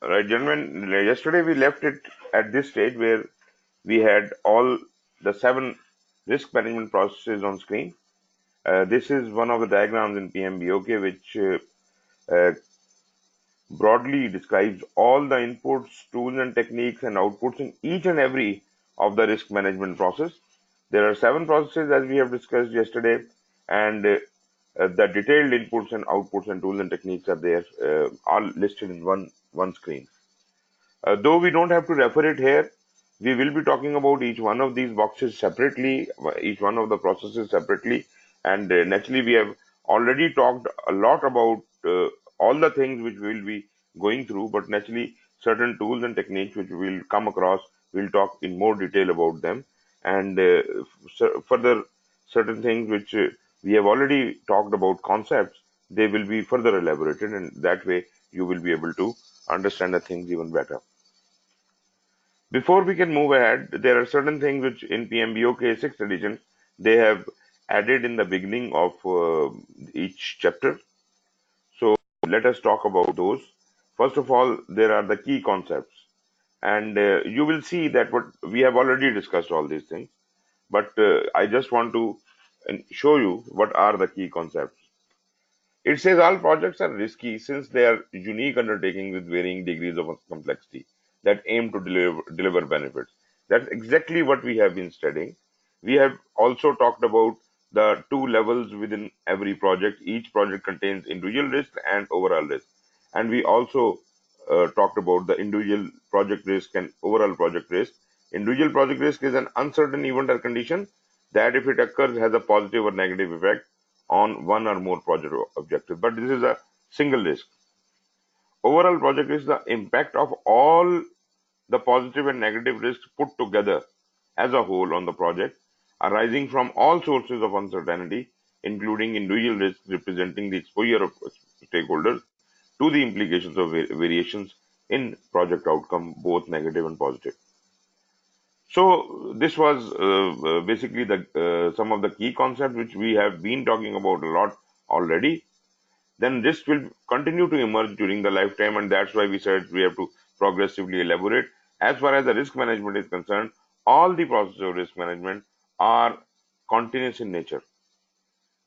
Right, gentlemen, yesterday we left it at this stage where we had all the 7 risk management processes on screen. This is one of the diagrams in PMBOK which uh, broadly describes all the inputs, tools and techniques and outputs in each and every of the risk management process. There are 7 processes as we have discussed yesterday, and the detailed inputs and outputs and tools and techniques are there, all listed in one screen. Though we don't have to refer it here, we will be talking about each one of these boxes separately, each one of the processes separately, and naturally we have already talked a lot about all the things which we will be going through, but naturally certain tools and techniques which we will come across, we'll talk in more detail about them, and further certain things which we have already talked about concepts, they will be further elaborated, and that way you will be able to understand the things even better. Before we can move ahead, there are certain things which in PMBOK 6th edition they have added in the beginning of each chapter. So let us talk about those. First of all, there are the key concepts, and you will see that what we have already discussed all these things. But I just want to show you what are the key concepts. It says all projects are risky since they are unique undertakings with varying degrees of complexity that aim to deliver benefits. That's exactly what we have been studying. We have also talked about the 2 levels within every project. Each project contains individual risk and overall risk. And we also talked about the individual project risk and overall project risk. Individual project risk is an uncertain event or condition that, if it occurs, has a positive or negative effect on one or more project objectives. But this is a single risk. Overall project risk is the impact of all the positive and negative risks put together as a whole on the project, arising from all sources of uncertainty, including individual risks representing the exposure of stakeholders to the implications of variations in project outcome, both negative and positive. So this was basically the some of the key concepts which we have been talking about a lot already. Then risk will continue to emerge during the lifetime, and that's why we said we have to progressively elaborate. As far as the risk management is concerned, all the processes of risk management are continuous in nature.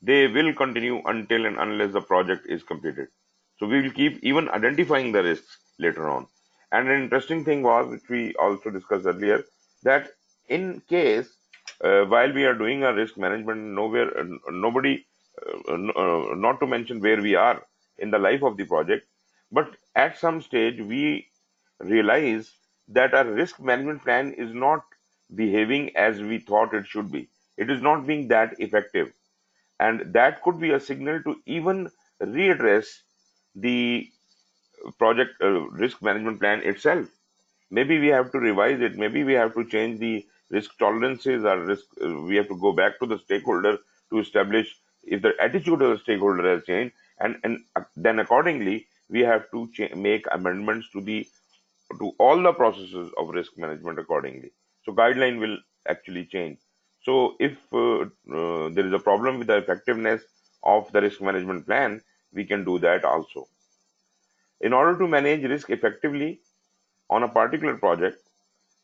They will continue until and unless the project is completed. So we will keep even identifying the risks later on. And an interesting thing was, which we also discussed earlier, that in case while we are doing a risk management, nobody, not to mention where we are in the life of the project, but at some stage we realize that our risk management plan is not behaving as we thought it should be. It is not being that effective, and that could be a signal to even readdress the project risk management plan itself. Maybe we have to revise it, maybe we have to change the risk tolerances or risk, we have to go back to the stakeholder to establish if the attitude of the stakeholder has changed, and then accordingly we have to make amendments to all the processes of risk management accordingly. So guideline will actually change. So if there is a problem with the effectiveness of the risk management plan, we can do that also. In order to manage risk effectively on a particular project,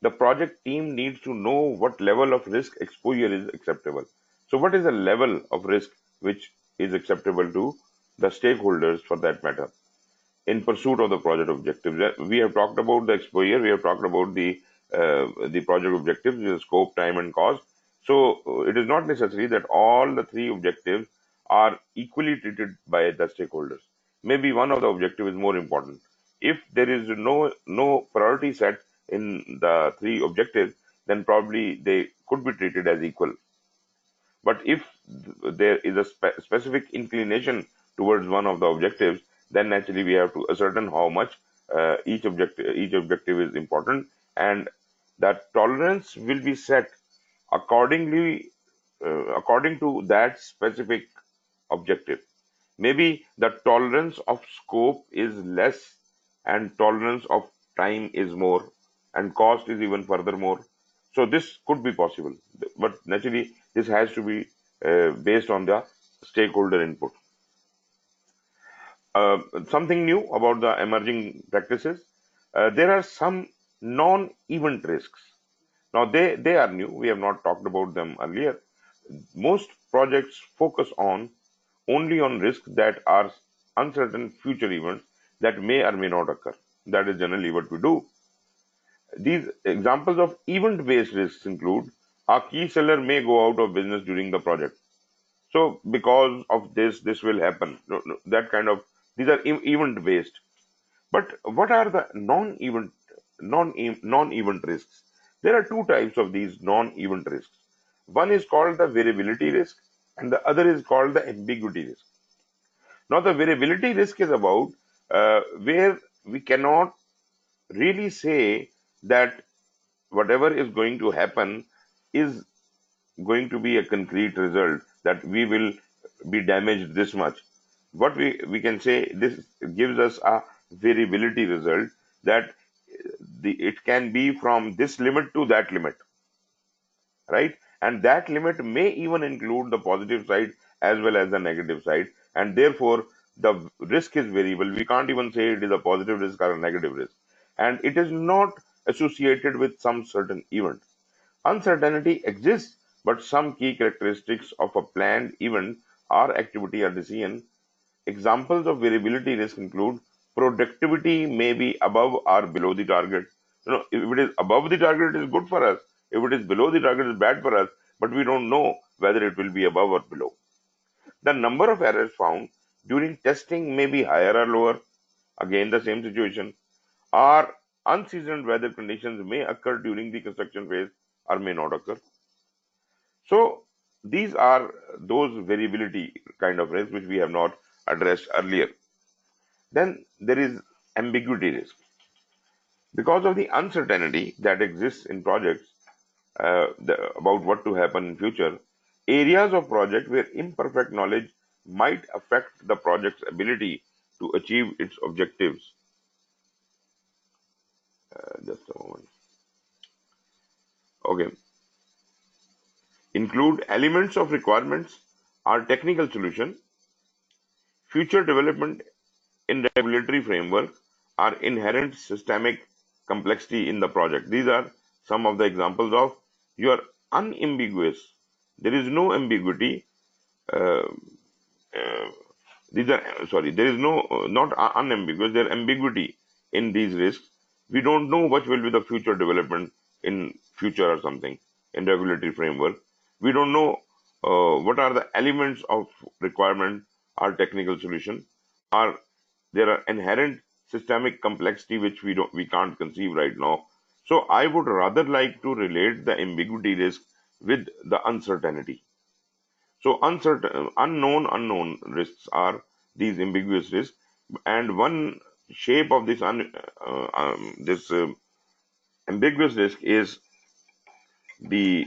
the project team needs to know what level of risk exposure is acceptable. So what is the level of risk which is acceptable to the stakeholders for that matter in pursuit of the project objectives? We have talked about the exposure, we have talked about the project objectives, the scope, time, and cost. So it is not necessary that all the 3 objectives are equally treated by the stakeholders. Maybe one of the objective is more important. If there is no priority set in the 3 objectives, then probably they could be treated as equal. But if there is a specific inclination towards one of the objectives, then naturally we have to ascertain how much each objective is important, and that tolerance will be set accordingly according to that specific objective. Maybe the tolerance of scope is less and tolerance of time is more and cost is even further more. So this could be possible, but naturally this has to be based on the stakeholder input. Uh, Something new about the emerging practices. There are some non-event risks. Now they are new. We have not talked about them earlier. Most projects focus on only on risks that are uncertain future events that may or may not occur. That is generally what we do. These examples of event-based risks include a key seller may go out of business during the project. So because of this, this will happen. That kind of, these are event-based. But what are the non-event risks? There are two types of these non-event risks. One is called the variability risk, and the other is called the ambiguity risk. Now, the variability risk is about where we cannot really say that whatever is going to happen is going to be a concrete result, that we will be damaged this much. What we can say, this gives us a variability result, that it can be from this limit to that limit, right? And that limit may even include the positive side as well as the negative side, and therefore the risk is variable. We can't even say it is a positive risk or a negative risk, and it is not associated with some certain event. Uncertainty exists, but some key characteristics of a planned event or activity or decision. Examples of variability risk include productivity may be above or below the target. If it is above the target, it is good for us. If it is below the target, it is bad for us, but we don't know whether it will be above or below. The number of errors found during testing may be higher or lower. Again, the same situation. Or unseasoned weather conditions may occur during the construction phase or may not occur. So these are those variability kind of risks which we have not addressed earlier. Then there is ambiguity risk. Because of the uncertainty that exists in projects about what to happen in future, areas of project where imperfect knowledge might affect the project's ability to achieve its objectives. Just a moment. Okay. Include elements of requirements or technical solution, future development in regulatory framework, or inherent systemic complexity in the project. These are some of the examples of your unambiguous. There is no ambiguity. Uh, uh, these are there is no not unambiguous. There ambiguity in these risks. We don't know what will be the future development in future or something in regulatory framework. We don't know what are the elements of requirement or technical solution, or there are inherent systemic complexity which we can't conceive right now. So I would rather like to relate the ambiguity risk with the uncertainty. So unknown risks are these ambiguous risks, and one shape of this ambiguous risk is the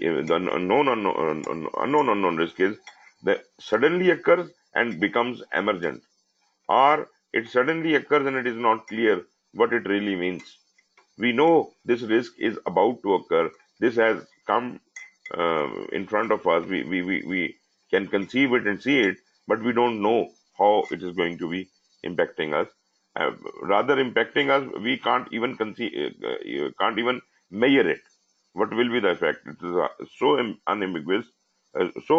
unknown risk is that suddenly occurs and becomes emergent, or it suddenly occurs and it is not clear what it really means. We know this risk is about to occur. This has come in front of us. We can conceive it and see it, but we don't know how it is going to be impacting us. Rather impacting us, we can't even conceive, can't even measure it. What will be the effect? It is so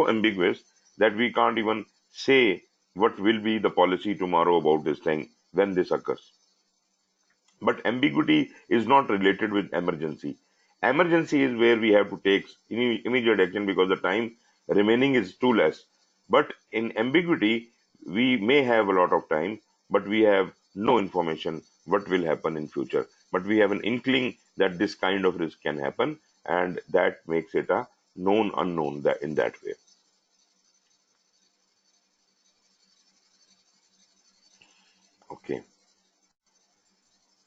ambiguous that we can't even say what will be the policy tomorrow about this thing when this occurs. But ambiguity is not related with emergency. Emergency is where we have to take immediate action because the time remaining is too less. But in ambiguity, we may have a lot of time, but we have no information what will happen in future. But we have an inkling that this kind of risk can happen, and that makes it a known unknown in that way. Okay.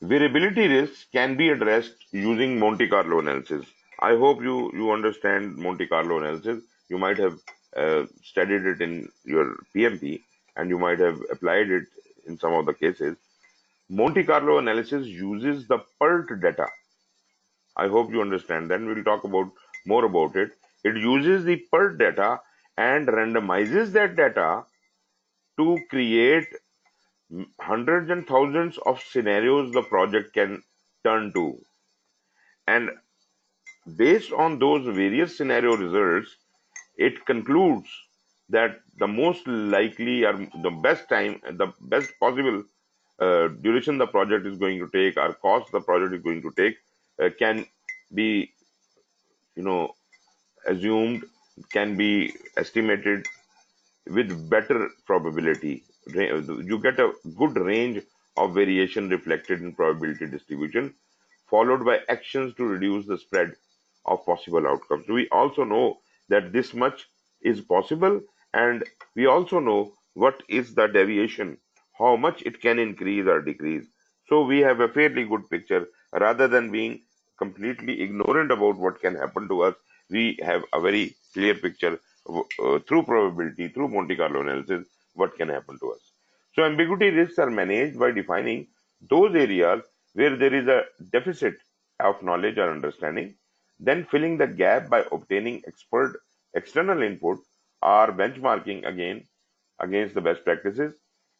Variability risks can be addressed using Monte Carlo analysis. I hope you understand Monte Carlo analysis. You might have studied it in your PMP, and you might have applied it in some of the cases. Monte Carlo analysis uses the PERT data. I hope you understand. Then we'll talk about more about it. It uses the PERT data and randomizes that data to create hundreds and thousands of scenarios the project can turn to. And based on those various scenario results, it concludes that the most likely or the best time, the best possible duration the project is going to take or cost the project is going to take can be, you know, assumed, can be estimated with better probability. You get a good range of variation reflected in probability distribution, followed by actions to reduce the spread of possible outcomes. We also know that this much is possible, and we also know what is the deviation, how much it can increase or decrease. So we have a fairly good picture rather than being completely ignorant about what can happen to us. We have a very clear picture through probability, through Monte Carlo analysis, what can happen to us. So ambiguity risks are managed by defining those areas where there is a deficit of knowledge or understanding, then filling the gap by obtaining expert external input or benchmarking again against the best practices.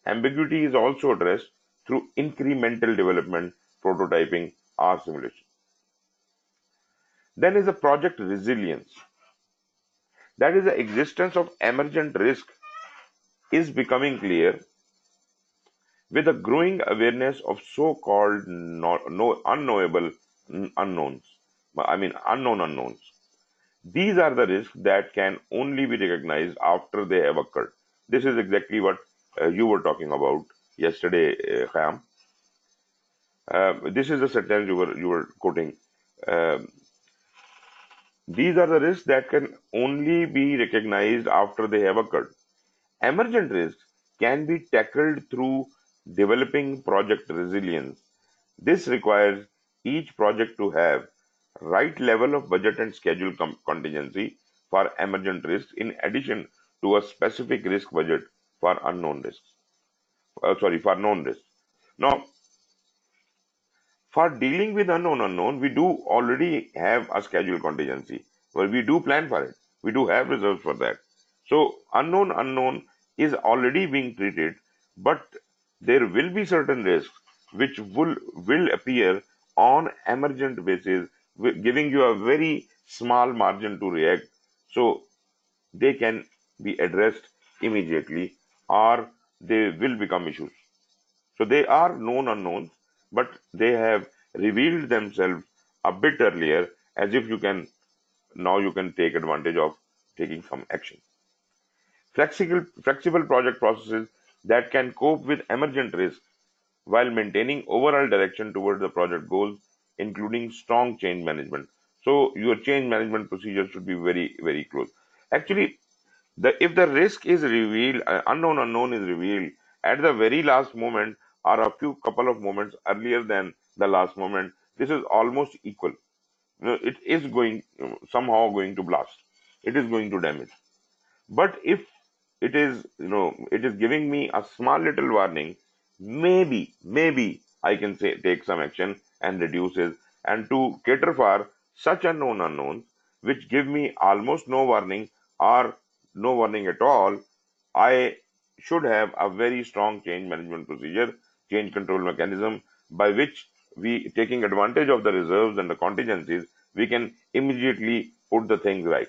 Ambiguity is also addressed through incremental development, prototyping, or simulation. Then is the project resilience. That is the existence of emergent risk is becoming clear with a growing awareness of so-called unknowable unknowns. Unknown unknowns. These are the risks that can only be recognized after they have occurred. This is exactly what you were talking about yesterday, Khayam. This is the sentence you were quoting. Um these are the risks that can only be recognized after they have occurred. Emergent risks can be tackled through developing project resilience. This requires each project to have right level of budget and schedule contingency for emergent risks in addition to a specific risk budget for unknown risks. For known risks. Now, for dealing with unknown, we do already have a schedule contingency. Well, we do plan for it. We do have reserves for that. So unknown is already being treated, but there will be certain risks which will appear on emergent basis, giving you a very small margin to react. So they can be addressed immediately, or they will become issues. So they are known unknowns, but they have revealed themselves a bit earlier, as if you can take advantage of taking some action. Flexible project processes that can cope with emergent risks while maintaining overall direction towards the project goals, including strong change management. So your change management procedure should be very, very close. Actually, if the risk is revealed, unknown is revealed at the very last moment or a few couple of moments earlier than the last moment, this is almost equal. It is going somehow going to blast. It is going to damage. But if it is giving me a small little warning, maybe I can say take some action and reduces, and to cater for such unknown unknowns which give me almost no warning or no warning at all, I should have a very strong change management procedure, change control mechanism by which we, taking advantage of the reserves and the contingencies, we can immediately put the things right.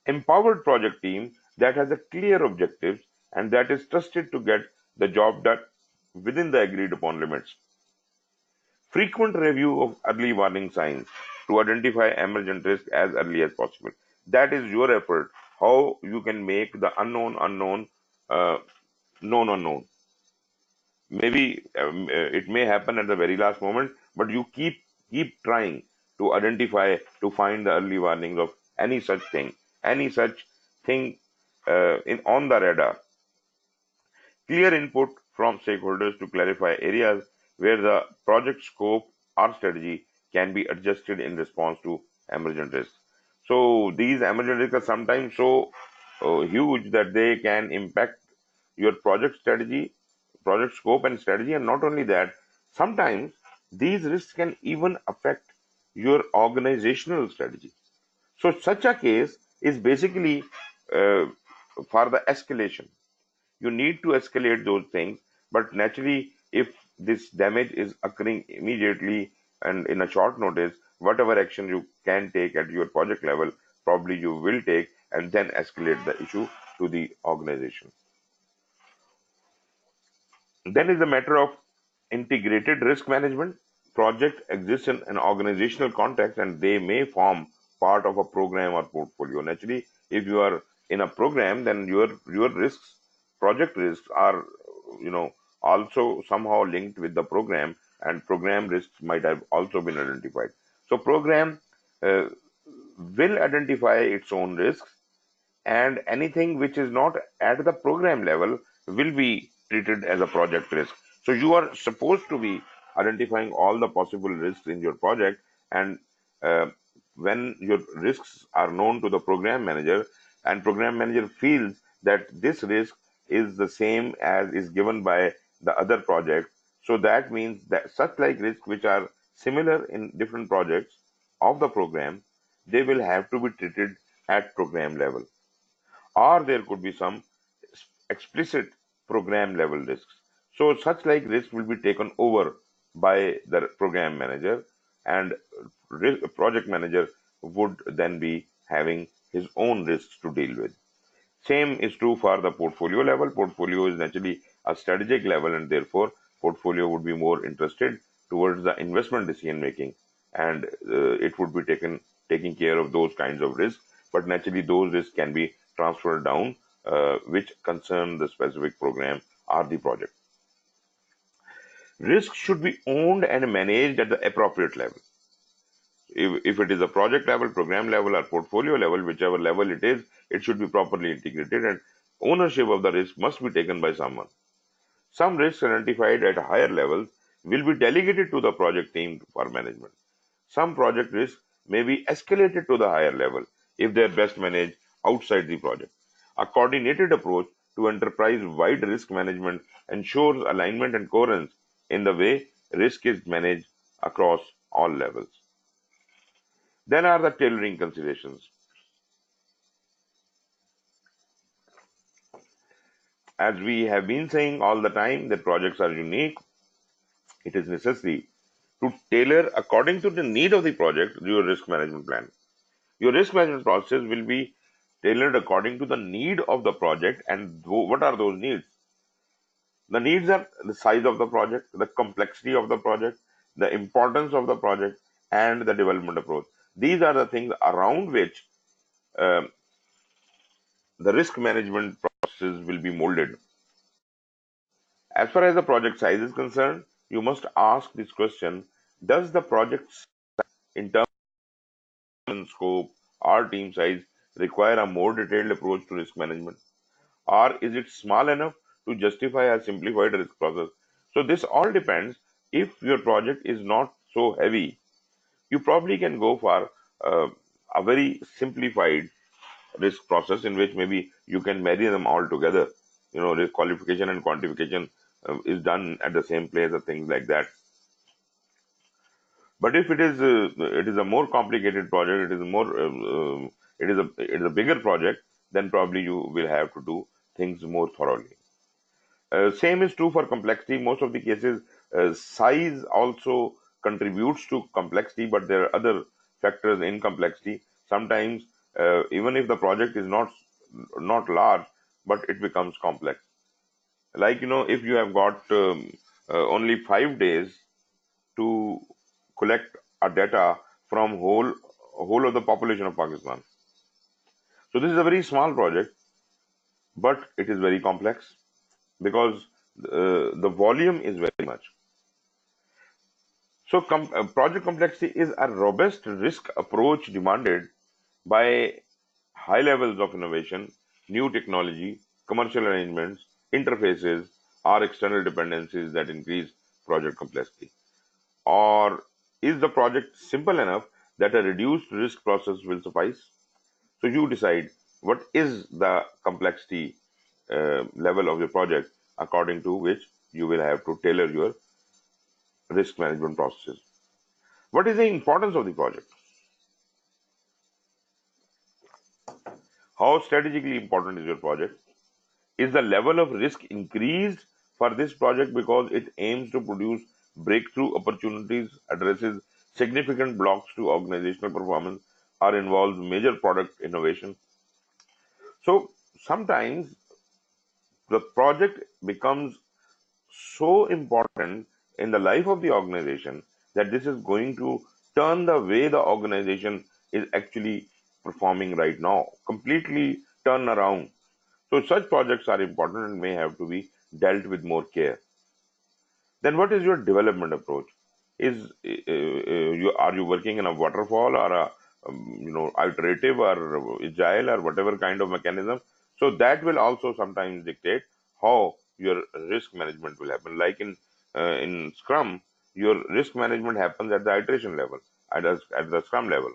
Empowered project team that has a clear objectives and that is trusted to get the job done within the agreed upon limits. Frequent review of early warning signs to identify emergent risk as early as possible. That is your effort, how you can make the unknown uh, known unknown. Maybe it may happen at the very last moment, but you keep trying to identify, to find the early warnings of any such thing in on the radar. Clear input from stakeholders to clarify areas where the project scope or strategy can be adjusted in response to emergent risks. So these emergent risks are sometimes so huge that they can impact your project strategy, project scope and strategy, and not only that, sometimes these risks can even affect your organizational strategy. So such a case is basically uh, for the escalation. You need to escalate those things, but naturally If this damage is occurring immediately and in a short notice, whatever action you can take at your project level, probably you will take and then escalate the issue to the organization. Then is the matter of integrated risk management. Project exists in an organizational context and they may form part of a program or portfolio. Naturally, if you are in a program, then your risks, project risks are also somehow linked with the program, and program risks might have also been identified. So program uh, will identify its own risks, and anything which is not at the program level will be treated as a project risk. So you are supposed to be identifying all the possible risks in your project, and uh, when your risks are known to the program manager and program manager feels that this risk is the same as is given by the other project, so that means that such like risks which are similar in different projects of the program, they will have to be treated at program level, or there could be some explicit program level risks. So such like risks will be taken over by the program manager, and project manager would then be having his own risks to deal with. Same is true for the portfolio level. Portfolio is naturally a strategic level, and therefore portfolio would be more interested towards the investment decision making, and it would be taking care of those kinds of risks. But naturally, those risks can be transferred down, which concern the specific program or the project. Risk should be owned and managed at the appropriate level. If it is a project level, program level, or portfolio level, whichever level it is, it should be properly integrated, and ownership of the risk must be taken by someone. Some risks identified at higher levels will be delegated to the project team for management. Some project risks may be escalated to the higher level if they are best managed outside the project. A coordinated approach to enterprise-wide risk management ensures alignment and coherence in the way risk is managed across all levels. Then are the tailoring considerations. As we have been saying all the time that projects are unique, it is necessary to tailor according to the need of the project your risk management plan. Your risk management process will be tailored according to the need of the project. And what are those needs? The needs are the size of the project, the complexity of the project, the importance of the project, and the development approach. These are the things around which um, the risk management processes will be molded. As far as the project size is concerned, you must ask this question: does the project in terms of scope or team size require a more detailed approach to risk management? Or is it small enough to justify a simplified risk process? So this all depends. If your project is not so heavy, you probably can go for uh, a very simplified risk process in which maybe you can marry them all together. Risk qualification and quantification is done at the same place or things like that. But if it is a more complicated project, it is a bigger project, then probably you will have to do things more thoroughly. Same is true for complexity. Most of the cases, size also contributes to complexity, but there are other factors in complexity. Sometimes, even if the project is not large, but it becomes complex. Like if you have got only 5 days to collect a data from whole of the population of Pakistan. So this is a very small project, but it is very complex because the volume is very much. So project complexity is a robust risk approach demanded by high levels of innovation, new technology, commercial arrangements, interfaces, or external dependencies that increase project complexity. Or is the project simple enough that a reduced risk process will suffice? So you decide what is the complexity level of your project, according to which you will have to tailor your risk management processes. What is the importance of the project? How strategically important is your project? Is the level of risk increased for this project because it aims to produce breakthrough opportunities, addresses significant blocks to organizational performance, or involves major product innovation. So sometimes the project becomes so important in the life of the organization that this is going to turn the way the organization is actually performing right now, completely turn around. So such projects are important and may have to be dealt with more care. Then what is your development approach? Is you are you working in a waterfall or a iterative or agile or whatever kind of mechanism? So that will also sometimes dictate how your risk management will happen. Like in Scrum, your risk management happens at the iteration level, at the Scrum level.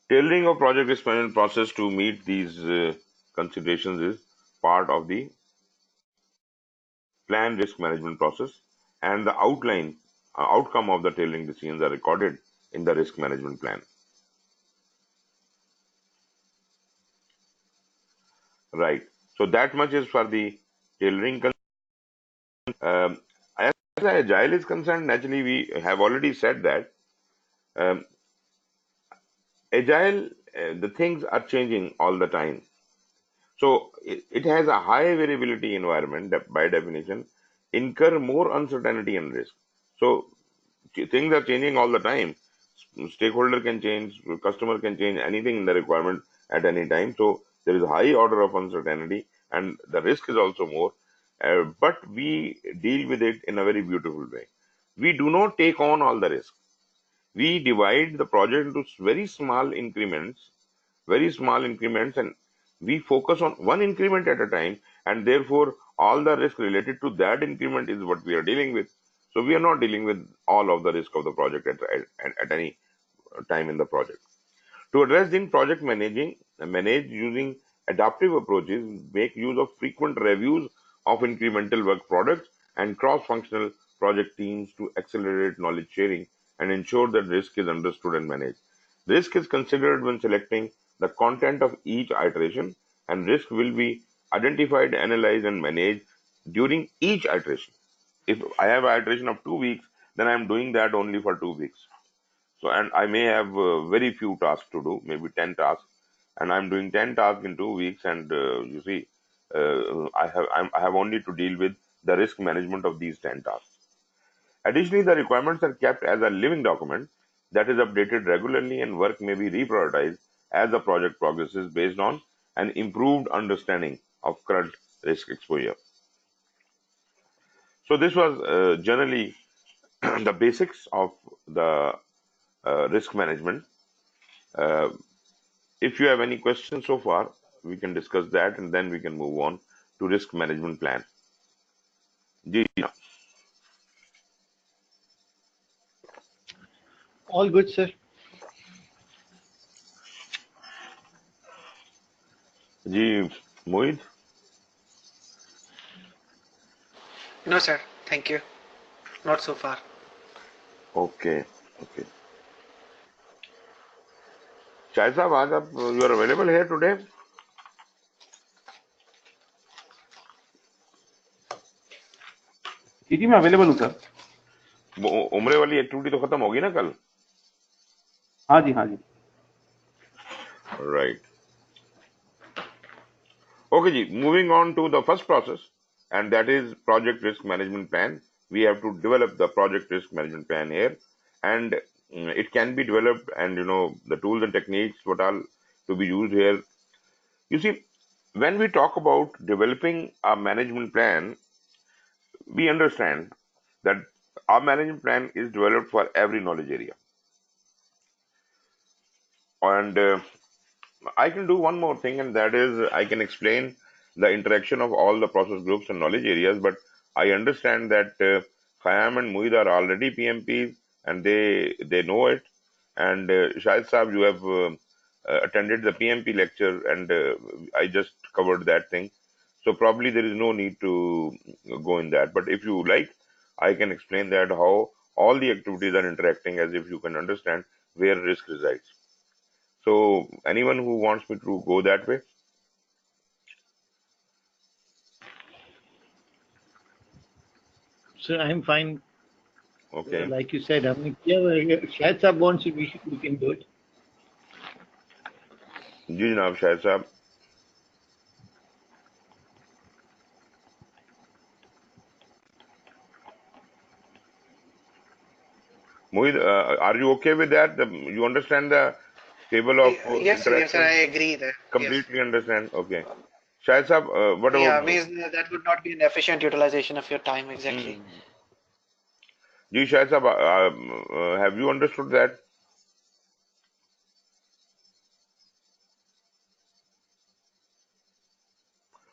Tailoring of project risk management process to meet these considerations is part of the plan risk management process, and the outcome of the tailoring decisions are recorded in the risk management plan. Right. So that much is for the tailoring. As agile is concerned, naturally we have already said that um, agile, the things are changing all the time. So it has a high variability environment that by definition incur more uncertainty and risk. So things are changing all the time. Stakeholder can change, customer can change anything in the requirement at any time. So there is a high order of uncertainty and the risk is also more. But we deal with it in a very beautiful way. We do not take on all the risk. We divide the project into very small increments, and we focus on one increment at a time, and therefore all the risk related to that increment is what we are dealing with. So we are not dealing with all of the risk of the project at any time in the project. To address the project manage using adaptive approaches, make use of frequent reviews of incremental work products and cross-functional project teams to accelerate knowledge sharing and ensure that risk is understood and managed. Risk is considered when selecting the content of each iteration, and risk will be identified, analyzed, and managed during each iteration. If I have an iteration of 2 weeks, then I am doing that only for 2 weeks. So, and I may have very few tasks to do, maybe 10 tasks, and I'm doing 10 tasks in 2 weeks. And you see, I have only to deal with the risk management of these 10 tasks. Additionally, the requirements are kept as a living document that is updated regularly, and work may be reprioritized as the project progresses based on an improved understanding of current risk exposure. So, this was generally the basics of the risk management. Uh, If you have any questions so far, we can discuss that and then we can move on to risk management plan. Ji All good, sir. Ji Mohit. No, sir. Thank you. Not so far. Okay. Okay. शायद साहब आज आप you are available here today? जी मैं available हूँ sir. उम्रे वाली activity तो खत्म होगी ना कल? हाँ जी हाँ जी. Right. Okay ji, moving on to the first process, and that is project risk management plan. We have to develop the project risk management plan here, and it can be developed, and the tools and techniques what are to be used here. You see, when we talk about developing a management plan, we understand that our management plan is developed for every knowledge area. And I can do one more thing, and that is I can explain the interaction of all the process groups and knowledge areas. But I understand that Khayyam and Muid are already PMPs, and they know it. And Shahid Saab, you have attended the PMP lecture, and I just covered that thing. So probably there is no need to go in that. But if you like, I can explain that how all the activities are interacting as if you can understand where risk resides. So anyone who wants me to go that way? So I'm fine. Okay. Like you said, हमने किया शायद साहब wants we can do it. जी जनाब शाहिद साहब. Mohit, are you okay with that? You understand the table of Yes, sir, I interaction? agree there. Yes. Completely understand. Okay. Shahid Saab, what Yeah, about you? means that would not be an efficient utilization of your time exactly. Ji Shahid Saab, have you understood that?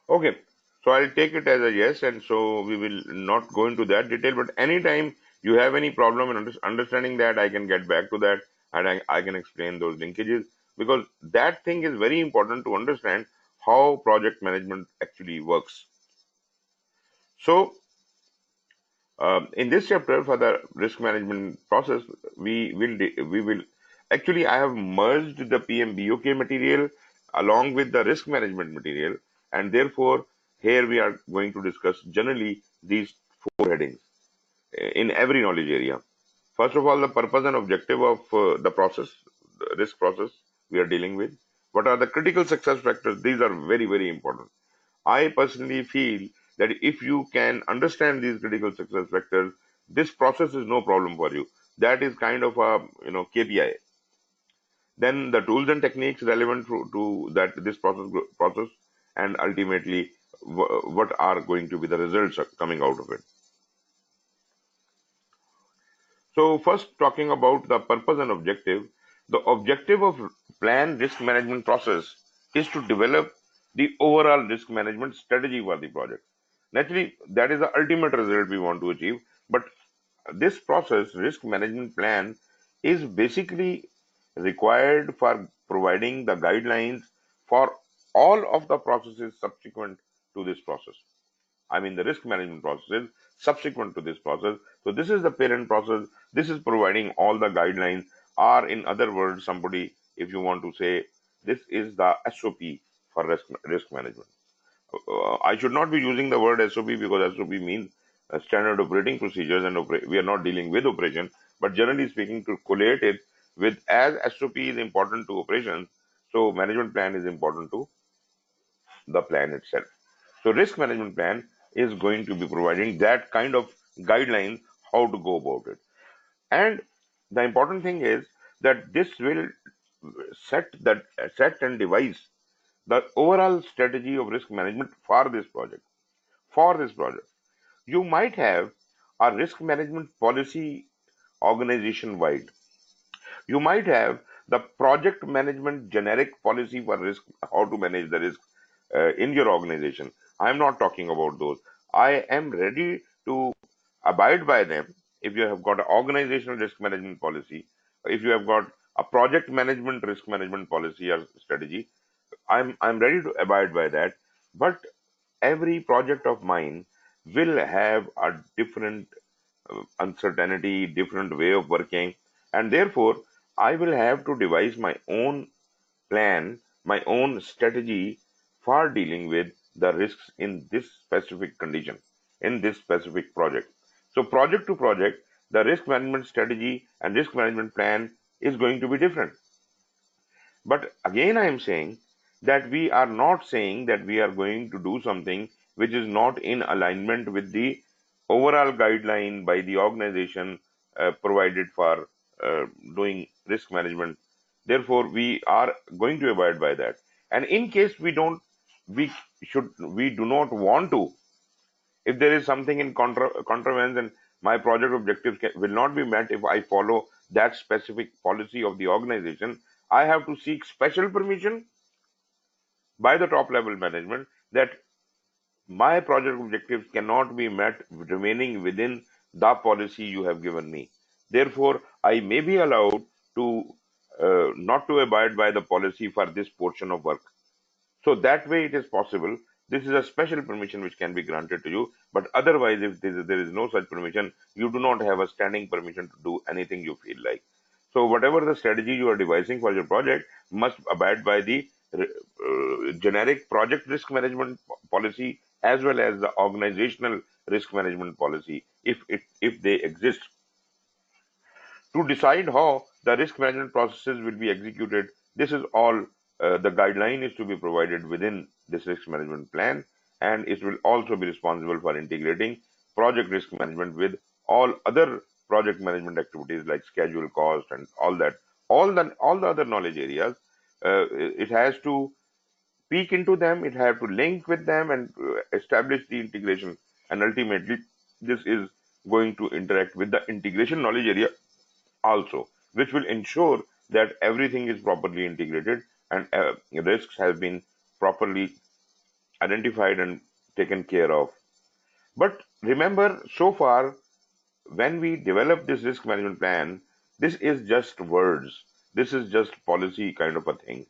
Okay. So I'll take it as a yes, and so we will not go into that detail. But anytime you have any problem in understanding that, I can get back to that, and I can explain those linkages, because that thing is very important to understand how project management actually works. So in this chapter for the risk management process, we will actually I have merged the PMBOK material along with the risk management material, and therefore here we are going to discuss generally these four headings in every knowledge area. First of all, the purpose and objective of the process, the risk process we are dealing with. What are the critical success factors? These are very, very important. I personally feel that if you can understand these critical success factors, this process is no problem for you. That is kind of a KPI. Then the tools and techniques relevant to that this process, and ultimately what are going to be the results coming out of it. So first, talking about the purpose and objective, the objective of plan risk management process is to develop the overall risk management strategy for the project. Naturally, that is the ultimate result we want to achieve. But this process, risk management plan, is basically required for providing the guidelines for all of the processes subsequent to this process. I mean, the risk management processes subsequent to this process. So this is the parent process. This is providing all the guidelines, or in other words, somebody, if you want to say, this is the SOP for risk management. I should not be using the word SOP because SOP means standard operating procedures, and we are not dealing with operation. But generally speaking, to collate it with, as SOP is important to operations, so management plan is important to the plan itself. So risk management plan is going to be providing that kind of guidelines how to go about it. And the important thing is that this will set and devise the overall strategy of risk management for this project. For this project, you might have a risk management policy organization wide. You might have the project management generic policy for risk, how to manage the risk in your organization. I'm not talking about those. I am ready to abide by them. If you have got an organizational risk management policy, if you have got a project management risk management policy or strategy, I'm ready to abide by that. But every project of mine will have a different uncertainty, different way of working, and therefore I will have to devise my own plan, my own strategy for dealing with the risks in this specific condition, in this specific project. So, project to project, the risk management strategy and risk management plan is going to be different. But again, I am saying that we are not saying that we are going to do something which is not in alignment with the overall guideline by the organization provided for doing risk management. Therefore, we are going to abide by that. And in case we do not want to, if there is something in contravene and my project objectives will not be met if I follow that specific policy of the organization, I have to seek special permission by the top level management that my project objectives cannot be met remaining within the policy you have given me. Therefore, I may be allowed to not to abide by the policy for this portion of work. So that way it is possible. This is a special permission which can be granted to you. But otherwise, if there is no such permission, you do not have a standing permission to do anything you feel like. So whatever the strategy you are devising for your project must abide by the generic project risk management policy as well as the organizational risk management policy if they exist. To decide how the risk management processes will be executed, this is all the guideline is to be provided within this risk management plan, and it will also be responsible for integrating project risk management with all other project management activities like schedule, cost, and all that, all the other knowledge areas. It has to peek into them, it has to link with them, and establish the integration. And ultimately, this is going to interact with the integration knowledge area also, which will ensure that everything is properly integrated and risks have been properly identified and taken care of. But remember, so far, when we develop this risk management plan, this is just words. This is just policy kind of a thing.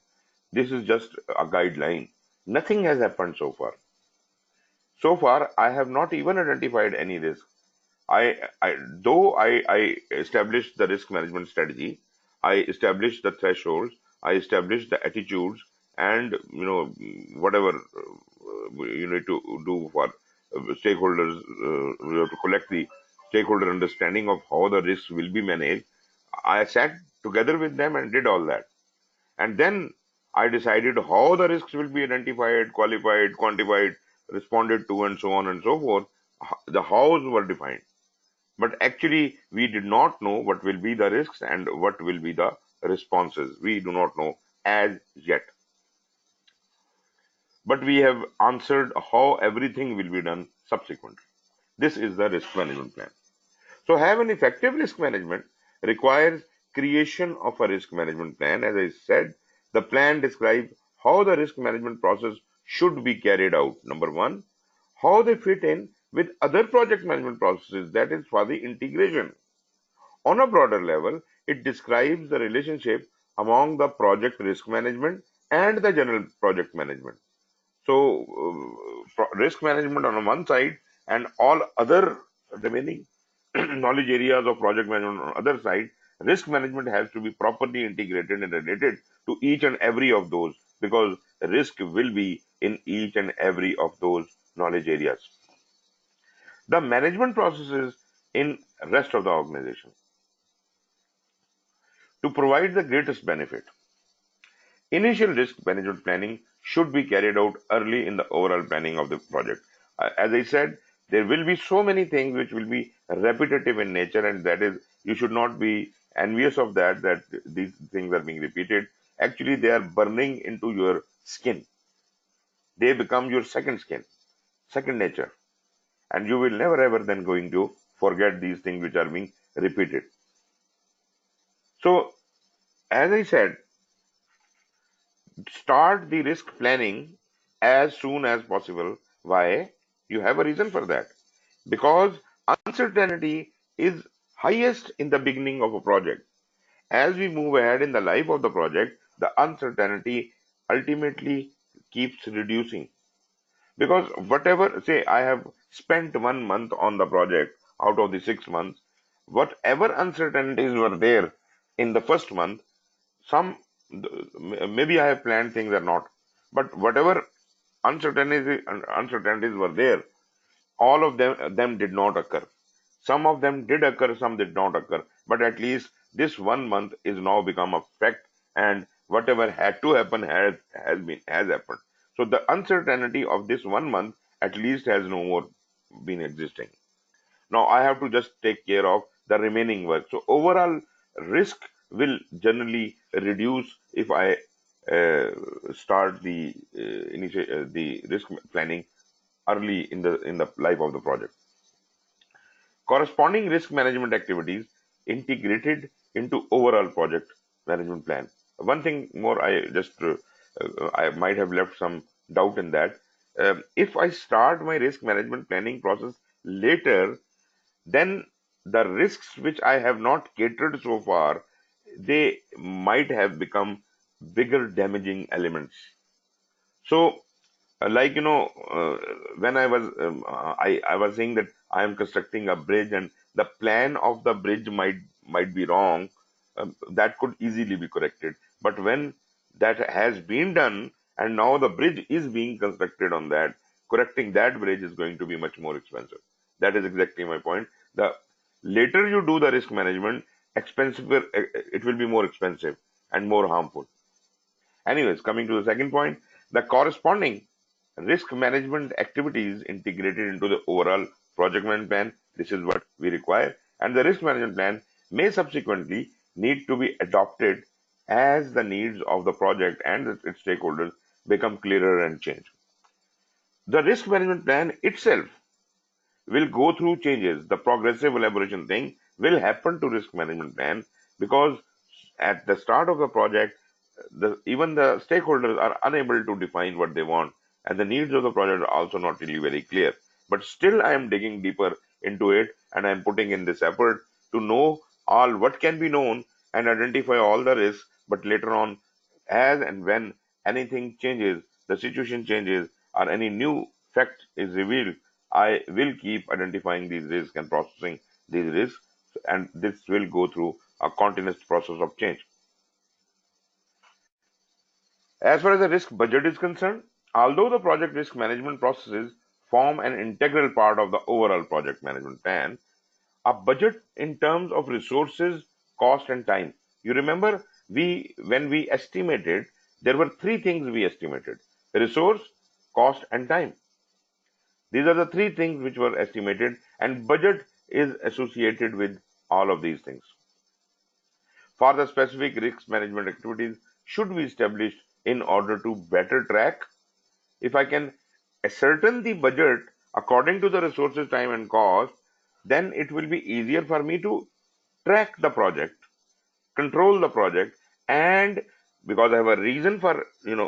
This is just a guideline. Nothing has happened so far. So far, I have not even identified any risk. I established the risk management strategy, I established the thresholds, I established the attitudes, and whatever you need to do for stakeholders, you have to collect the stakeholder understanding of how the risks will be managed. I sat together with them and did all that, and then I decided how the risks will be identified, qualified, quantified, responded to, and so on and so forth. The hows were defined. But actually, we did not know what will be the risks and what will be the responses. We do not know as yet. But we have answered how everything will be done subsequently. This is the risk management plan. So, have an effective risk management requires creation of a risk management plan. As I said, the plan describes how the risk management process should be carried out. Number one, how they fit in with other project management processes, that is for the integration. On a broader level, it describes the relationship among the project risk management and the general project management. So, risk management on one side and all other remaining knowledge areas of project management on the other side, risk management has to be properly integrated and related to each and every of those, because risk will be in each and every of those knowledge areas. The management processes in rest of the organization to provide the greatest benefit. Initial risk management planning should be carried out early in the overall planning of the project. As I said, there will be so many things which will be repetitive in nature, and that is, you should not be envious of that these things are being repeated. Actually, they are burning into your skin. They become your second skin, second nature, and you will never ever then going to forget these things which are being repeated. So, as I said, start the risk planning as soon as possible. Why? You have a reason for that. Because uncertainty is highest in the beginning of a project. As we move ahead in the life of the project, the uncertainty ultimately keeps reducing. Because whatever, say, I have spent 1 month on the project out of the 6 months, whatever uncertainties were there in the first month, some maybe I have planned things or not, but whatever uncertainties were there, all of them did not occur. Some of them did occur, some did not occur. But at least this 1 month is now become a fact, and whatever had to happen has happened. So the uncertainty of this 1 month at least has no more been existing. Now I have to just take care of the remaining work. So overall risk will generally reduce if I start the risk planning early in the life of the project. Corresponding risk management activities integrated into overall project management plan. One thing more, I might have left some doubt in that. If I start my risk management planning process later, then the risks which I have not catered so far, they might have become bigger damaging elements. So, like when I was saying that I am constructing a bridge and the plan of the bridge might be wrong, that could easily be corrected. But when that has been done and now the bridge is being constructed on that, correcting that bridge is going to be much more expensive. That is exactly my point. The later you do the risk management, expensive, it will be more expensive and more harmful. Anyways, coming to the second point, the corresponding risk management activities integrated into the overall project management plan. This is what we require. And the risk management plan may subsequently need to be adopted as the needs of the project and its stakeholders become clearer and change. The risk management plan itself will go through changes. The progressive elaboration thing will happen to risk management plan because at the start of the project, even the stakeholders are unable to define what they want, and the needs of the project are also not really very clear. But still, I am digging deeper into it, and I am putting in this effort to know all what can be known and identify all the risks. But later on, as and when anything changes, the situation changes, or any new fact is revealed, I will keep identifying these risks and processing these risks, and this will go through a continuous process of change. As far as the risk budget is concerned, although the project risk management processes form an integral part of the overall project management plan, a budget in terms of resources, cost, and time. You remember when we estimated, there were three things we estimated: resource, cost, and time. These are the three things which were estimated, and budget is associated with all of these things. For the specific risk management activities should be established in order to better track. If I can ascertain the budget according to the resources, time, and cost, then it will be easier for me to track the project, control the project, and because I have a reason for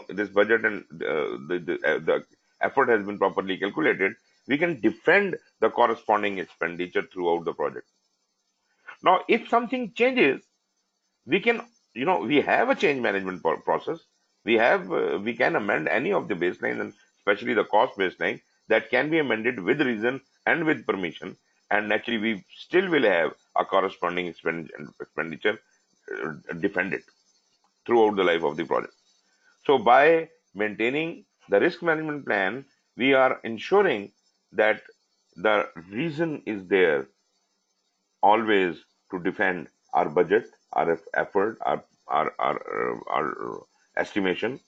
this budget and the effort has been properly calculated, we can defend the corresponding expenditure throughout the project. Now, if something changes, we can we have a change management process. We can amend any of the baselines, and especially the cost baseline, that can be amended with reason and with permission, and naturally we still will have a corresponding expenditure defended throughout the life of the project. So by maintaining the risk management plan, we are ensuring that the reason is there always to defend our budget, our effort, our estimation.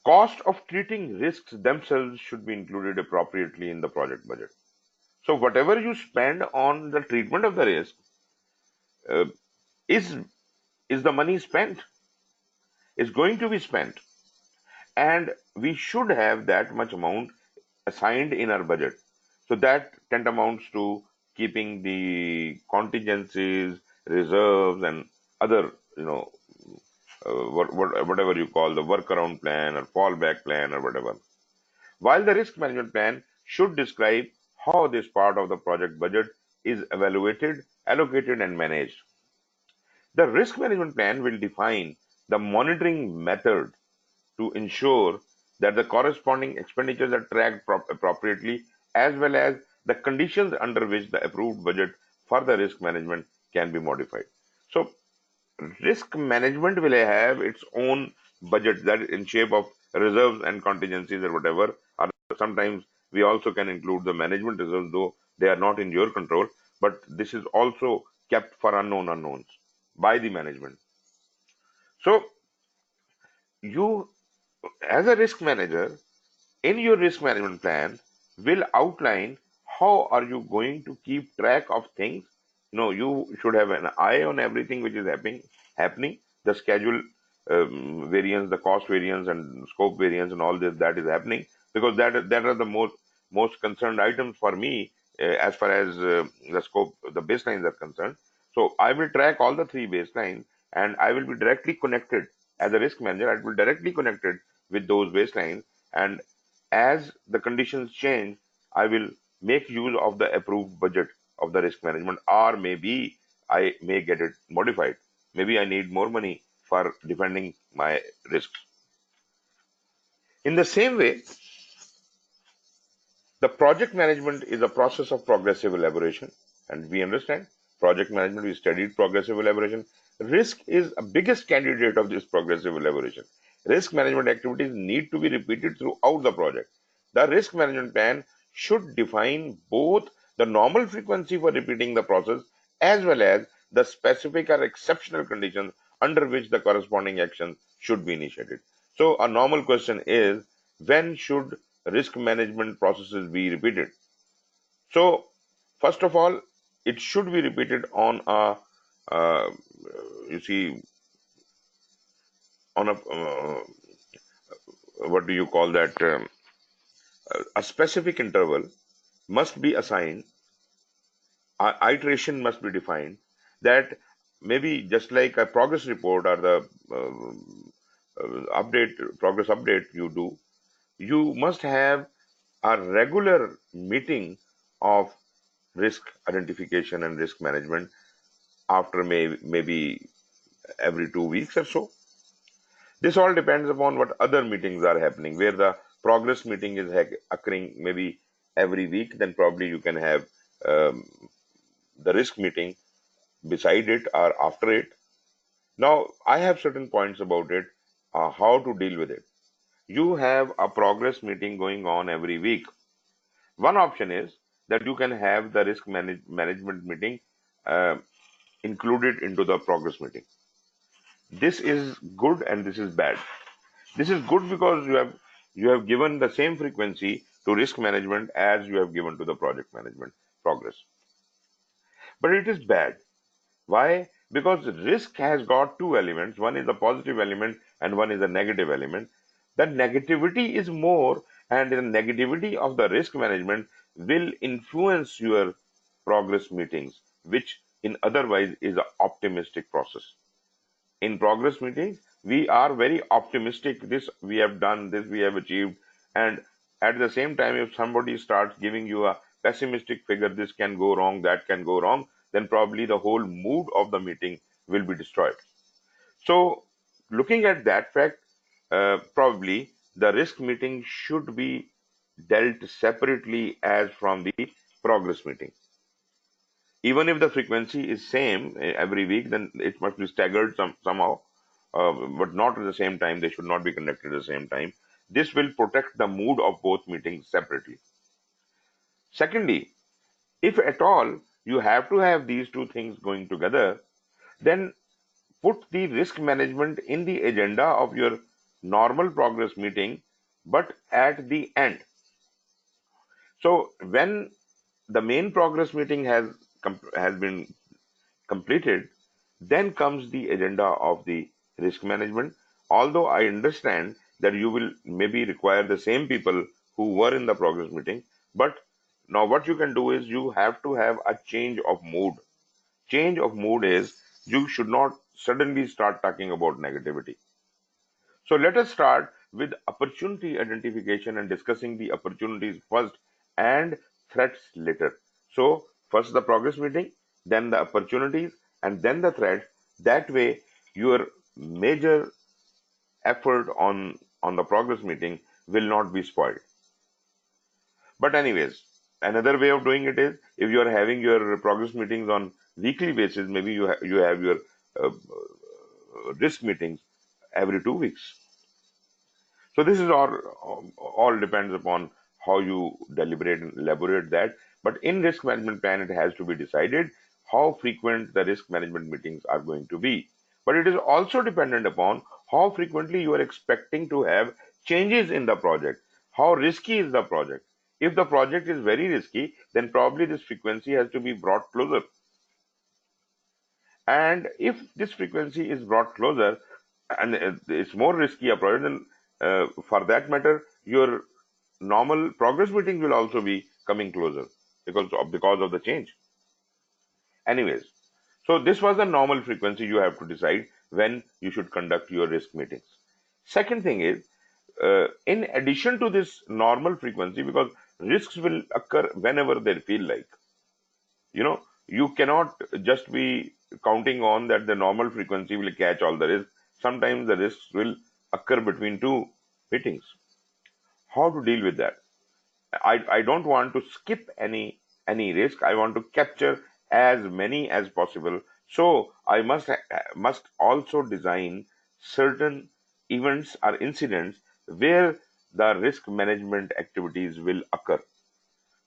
Cost of treating risks themselves should be included appropriately in the project budget. So whatever you spend on the treatment of the risk, uh, is the money spent? Is going to be spent, and we should have that much amount assigned in our budget. So that tantamounts to keeping the contingencies, reserves, and other, whatever you call the workaround plan or fallback plan or whatever. While the risk management plan should describe how this part of the project budget is evaluated, allocated, and managed. The risk management plan will define the monitoring method to ensure that the corresponding expenditures are tracked appropriately, as well as the conditions under which the approved budget for the risk management can be modified. So risk management will have its own budget that in shape of reserves and contingencies or whatever. Or sometimes we also can include the management reserves, though they are not in your control, but this is also kept for unknown unknowns by the management. So you, as a risk manager, in your risk management plan will outline how are you going to keep track of things. You should have an eye on everything which is happening, the schedule variance, the cost variance, and scope variance, and all this that is happening, because that are the most concerned items for me as far as the scope, the baselines are concerned. So I will track all the three baselines, and I will be directly connected as a risk manager. I will be directly connected with those baselines, and as the conditions change, I will make use of the approved budget of the risk management, or maybe I may get it modified. Maybe I need more money for defending my risks. In the same way, the project management is a process of progressive elaboration, and we understand project management, we studied progressive elaboration. Risk is a biggest candidate of this progressive elaboration. Risk management activities need to be repeated throughout the project. The risk management plan should define both the normal frequency for repeating the process as well as the specific or exceptional conditions under which the corresponding action should be initiated. So a normal question is, when should risk management processes be repeated? So first of all, it should be repeated on a uh, you see on a what do you call that, a specific interval must be assigned, iteration must be defined, that maybe just like a progress report or the progress update you do, you must have a regular meeting of risk identification and risk management after maybe every 2 weeks or so. This all depends upon what other meetings are happening. Where the progress meeting is occurring maybe every week, then probably you can have um, the risk meeting beside it or after it. Now, I have certain points about it, how to deal with it. You have a progress meeting going on every week. One option is that you can have the risk management meeting uh, included into the progress meeting. This is good and this is bad. This is good because you have given the same frequency to risk management as you have given to the project management progress. But it is bad. Why? Because risk has got two elements. One is a positive element and one is a negative element. The negativity is more, and the negativity of the risk management will influence your progress meetings, which in otherwise is an optimistic process. In progress meetings, we are very optimistic. This we have done, this we have achieved. And at the same time, if somebody starts giving you a pessimistic figure, this can go wrong, that can go wrong, then probably the whole mood of the meeting will be destroyed. So, looking at that fact, probably the risk meeting should be dealt separately as from the progress meeting. Even if the frequency is same every week, then it must be staggered somehow, but not at the same time. They should not be conducted at the same time. This will protect the mood of both meetings separately. Secondly, if at all you have to have these two things going together, then put the risk management in the agenda of your normal progress meeting, but at the end. So when the main progress meeting has been completed, then comes the agenda of the risk management. Although I understand that you will maybe require the same people who were in the progress meeting, but now what you can do is you have to have a change of mood. Change of mood is you should not suddenly start talking about negativity. So let us start with opportunity identification and discussing the opportunities first and threats later. So first the progress meeting, then the opportunities, and then the threats. That way, your major effort on the progress meeting will not be spoiled. But anyways, another way of doing it is if you are having your progress meetings on weekly basis, maybe you have your uh, risk meetings every 2 weeks. So this is all depends upon how you deliberate and elaborate that. But in risk management plan, it has to be decided how frequent the risk management meetings are going to be. But it is also dependent upon how frequently you are expecting to have changes in the project. How risky is the project? If the project is very risky, then probably this frequency has to be brought closer. And if this frequency is brought closer and it's more risky a project, then for that matter, your normal progress meetings will also be coming closer because of the change. Anyways, so this was the normal frequency you have to decide when you should conduct your risk meetings. Second thing is, in addition to this normal frequency, because risks will occur whenever they feel like. You cannot just be counting on that the normal frequency will catch all the risks. Sometimes the risks will occur between two meetings. How to deal with that? I don't want to skip any risk. I want to capture as many as possible. So I must also design certain events or incidents where the risk management activities will occur.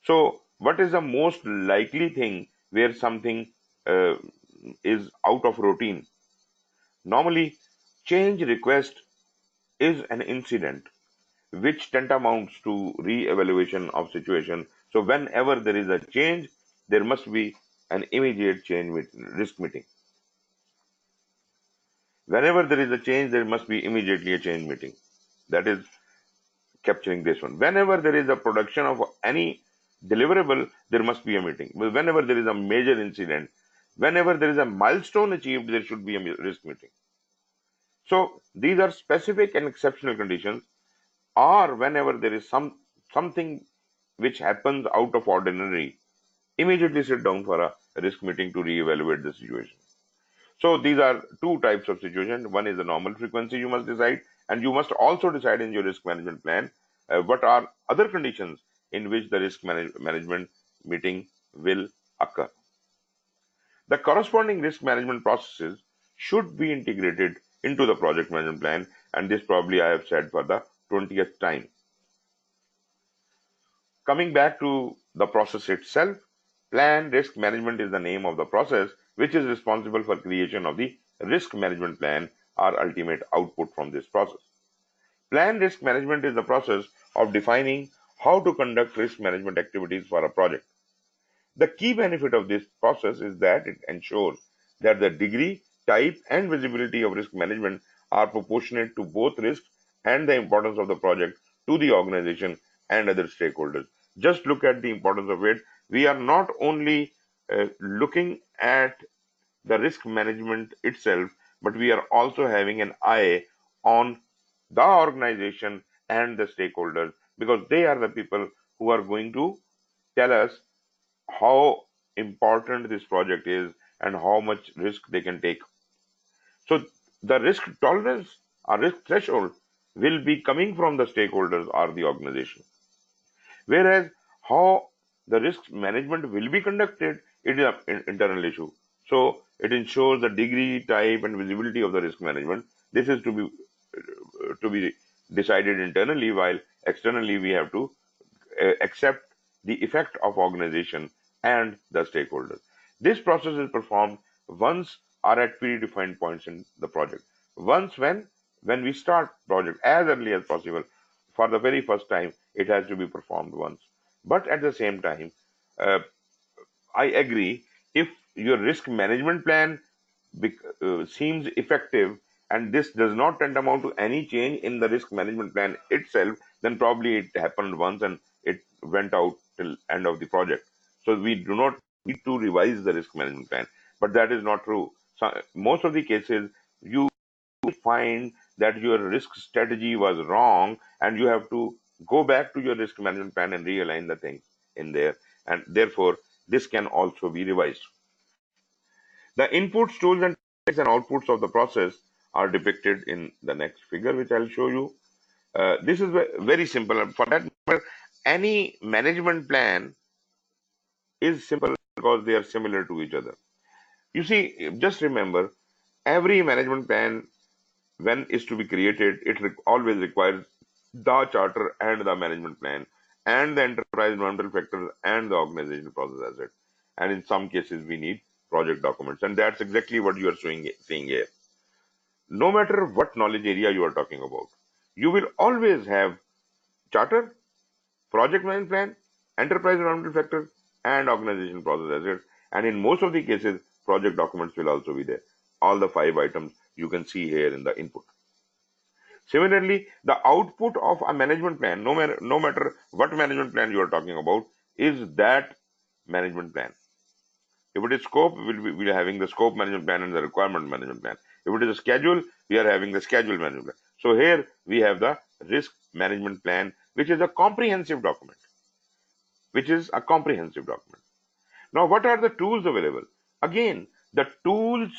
So what is the most likely thing where something uh, is out of routine? Normally, change request is an incident which tantamounts to re-evaluation of situation. So whenever there is a change, there must be an immediate change with risk meeting. Whenever there is a change, there must be immediately a change meeting. That is capturing this one. Whenever there is a production of any deliverable, there must be a meeting. Whenever there is a major incident, whenever there is a milestone achieved, there should be a risk meeting. So these are specific and exceptional conditions, or whenever there is something which happens out of ordinary, immediately sit down for a risk meeting to reevaluate the situation. So these are two types of situation. One is the normal frequency you must decide, and you must also decide in your risk management plan what are other conditions in which the risk management meeting will occur. The corresponding risk management processes should be integrated into the project management plan, and this probably I have said for the 20th time. Coming back to the process itself, plan risk management is the name of the process which is responsible for creation of the risk management plan or ultimate output from this process. Plan risk management is the process of defining how to conduct risk management activities for a project. The key benefit of this process is that it ensures that the degree, type, and visibility of risk management are proportionate to both risks and the importance of the project to the organization and other stakeholders. Just look at the importance of it. We are not only looking at the risk management itself, but we are also having an eye on the organization and the stakeholders, because they are the people who are going to tell us how important this project is and how much risk they can take. So the risk tolerance or risk threshold will be coming from the stakeholders or the organization. Whereas how the risk management will be conducted, it is an internal issue. So it ensures the degree, type, and visibility of the risk management. This is to be decided internally, while externally we have to accept the effect of organization and the stakeholders. This process is performed once or at predefined points in the project. Once when we start project as early as possible, for the very first time, it has to be performed once. But at the same time, uh, I agree, if your risk management plan seems effective and this does not tantamount to any change in the risk management plan itself, then probably it happened once and it went out till end of the project. So we do not need to revise the risk management plan. But that is not true. So most of the cases you find that your risk strategy was wrong and you have to go back to your risk management plan and realign the things in there, and therefore this can also be revised. The inputs, tools, and outputs of the process are depicted in the next figure, which I'll show you. This is very simple. For that matter, any management plan is simple because they are similar to each other. You see, just remember, every management plan, when is to be created, it always requires the charter and the management plan and the enterprise environmental factors and the organizational process asset. And in some cases, we need project documents. And that's exactly what you are seeing here. No matter what knowledge area you are talking about, you will always have charter, project management plan, enterprise environmental factors, and organization process assets. And in most of the cases, project documents will also be there. All the 5 items you can see here in the input. Similarly, the output of a management plan, no matter what management plan you are talking about, is that management plan. If it is scope, we are having the scope management plan and the requirement management plan. If it is a schedule, we are having the schedule management plan. So here we have the risk management plan, which is a comprehensive document. Now, what are the tools available? Again, the tools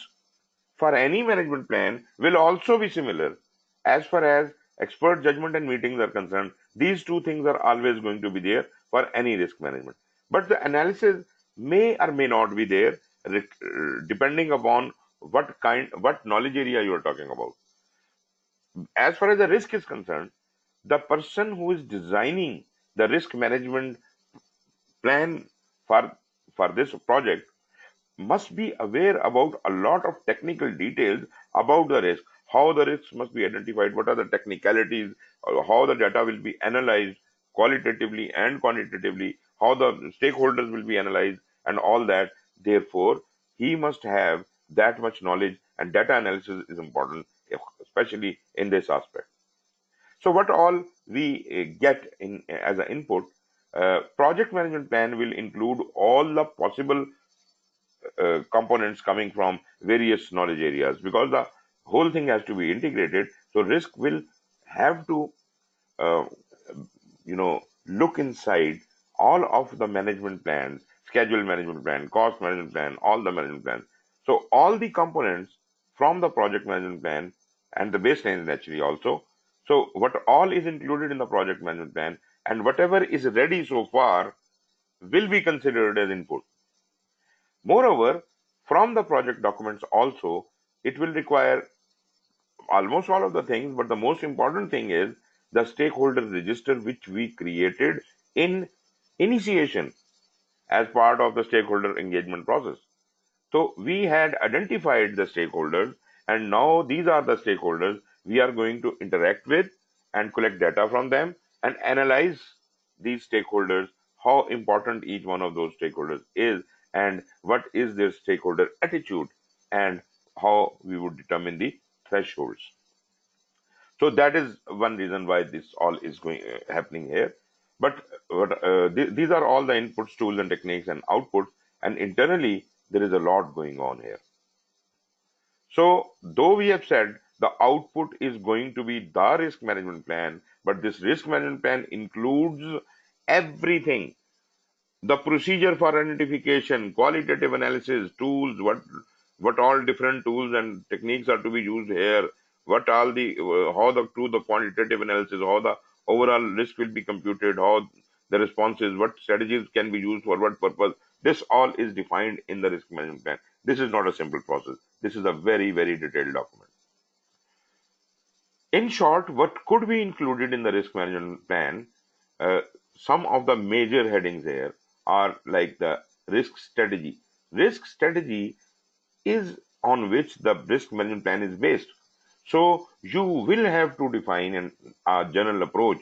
for any management plan will also be similar as far as expert judgment and meetings are concerned. These two things are always going to be there for any risk management. But the analysis may or may not be there depending upon what knowledge area you are talking about. As far as the risk is concerned, the person who is designing the risk management plan for this project must be aware about a lot of technical details about the risk, how the risks must be identified, what are the technicalities, how the data will be analyzed qualitatively and quantitatively, how the stakeholders will be analyzed, and all that. Therefore, he must have that much knowledge, and data analysis is important, especially in this aspect. So, what all we get in as an input, project management plan will include all the possible components coming from various knowledge areas, because the whole thing has to be integrated. So risk will have to uh, look inside all of the management plans, schedule management plan, cost management plan, all the management plans. So all the components from the project management plan and the baselines actually also. So what all is included in the project management plan, and whatever is ready so far will be considered as input. Moreover, from the project documents also, it will require almost all of the things, but the most important thing is the stakeholder register, which we created in initiation as part of the stakeholder engagement process. So we had identified the stakeholders, and now these are the stakeholders we are going to interact with and collect data from them and analyze these stakeholders, how important each one of those stakeholders is, and what is their stakeholder attitude, and how we would determine the thresholds. So that is one reason why this all is going happening here. But these are all the inputs, tools, and techniques and outputs, and internally there is a lot going on here. So though we have said the output is going to be the risk management plan, but this risk management plan includes everything: the procedure for identification, qualitative analysis, tools, what all different tools and techniques are to be used here, what all the how the do the quantitative analysis, how the overall risk will be computed, how the responses, what strategies can be used for what purpose. This all is defined in the risk management plan. This is not a simple process. This is a very, very detailed document. In short, what could be included in the risk management plan? Uh, some of the major headings here are like the risk strategy. Risk strategy is on which the risk management plan is based. So you will have to define a general approach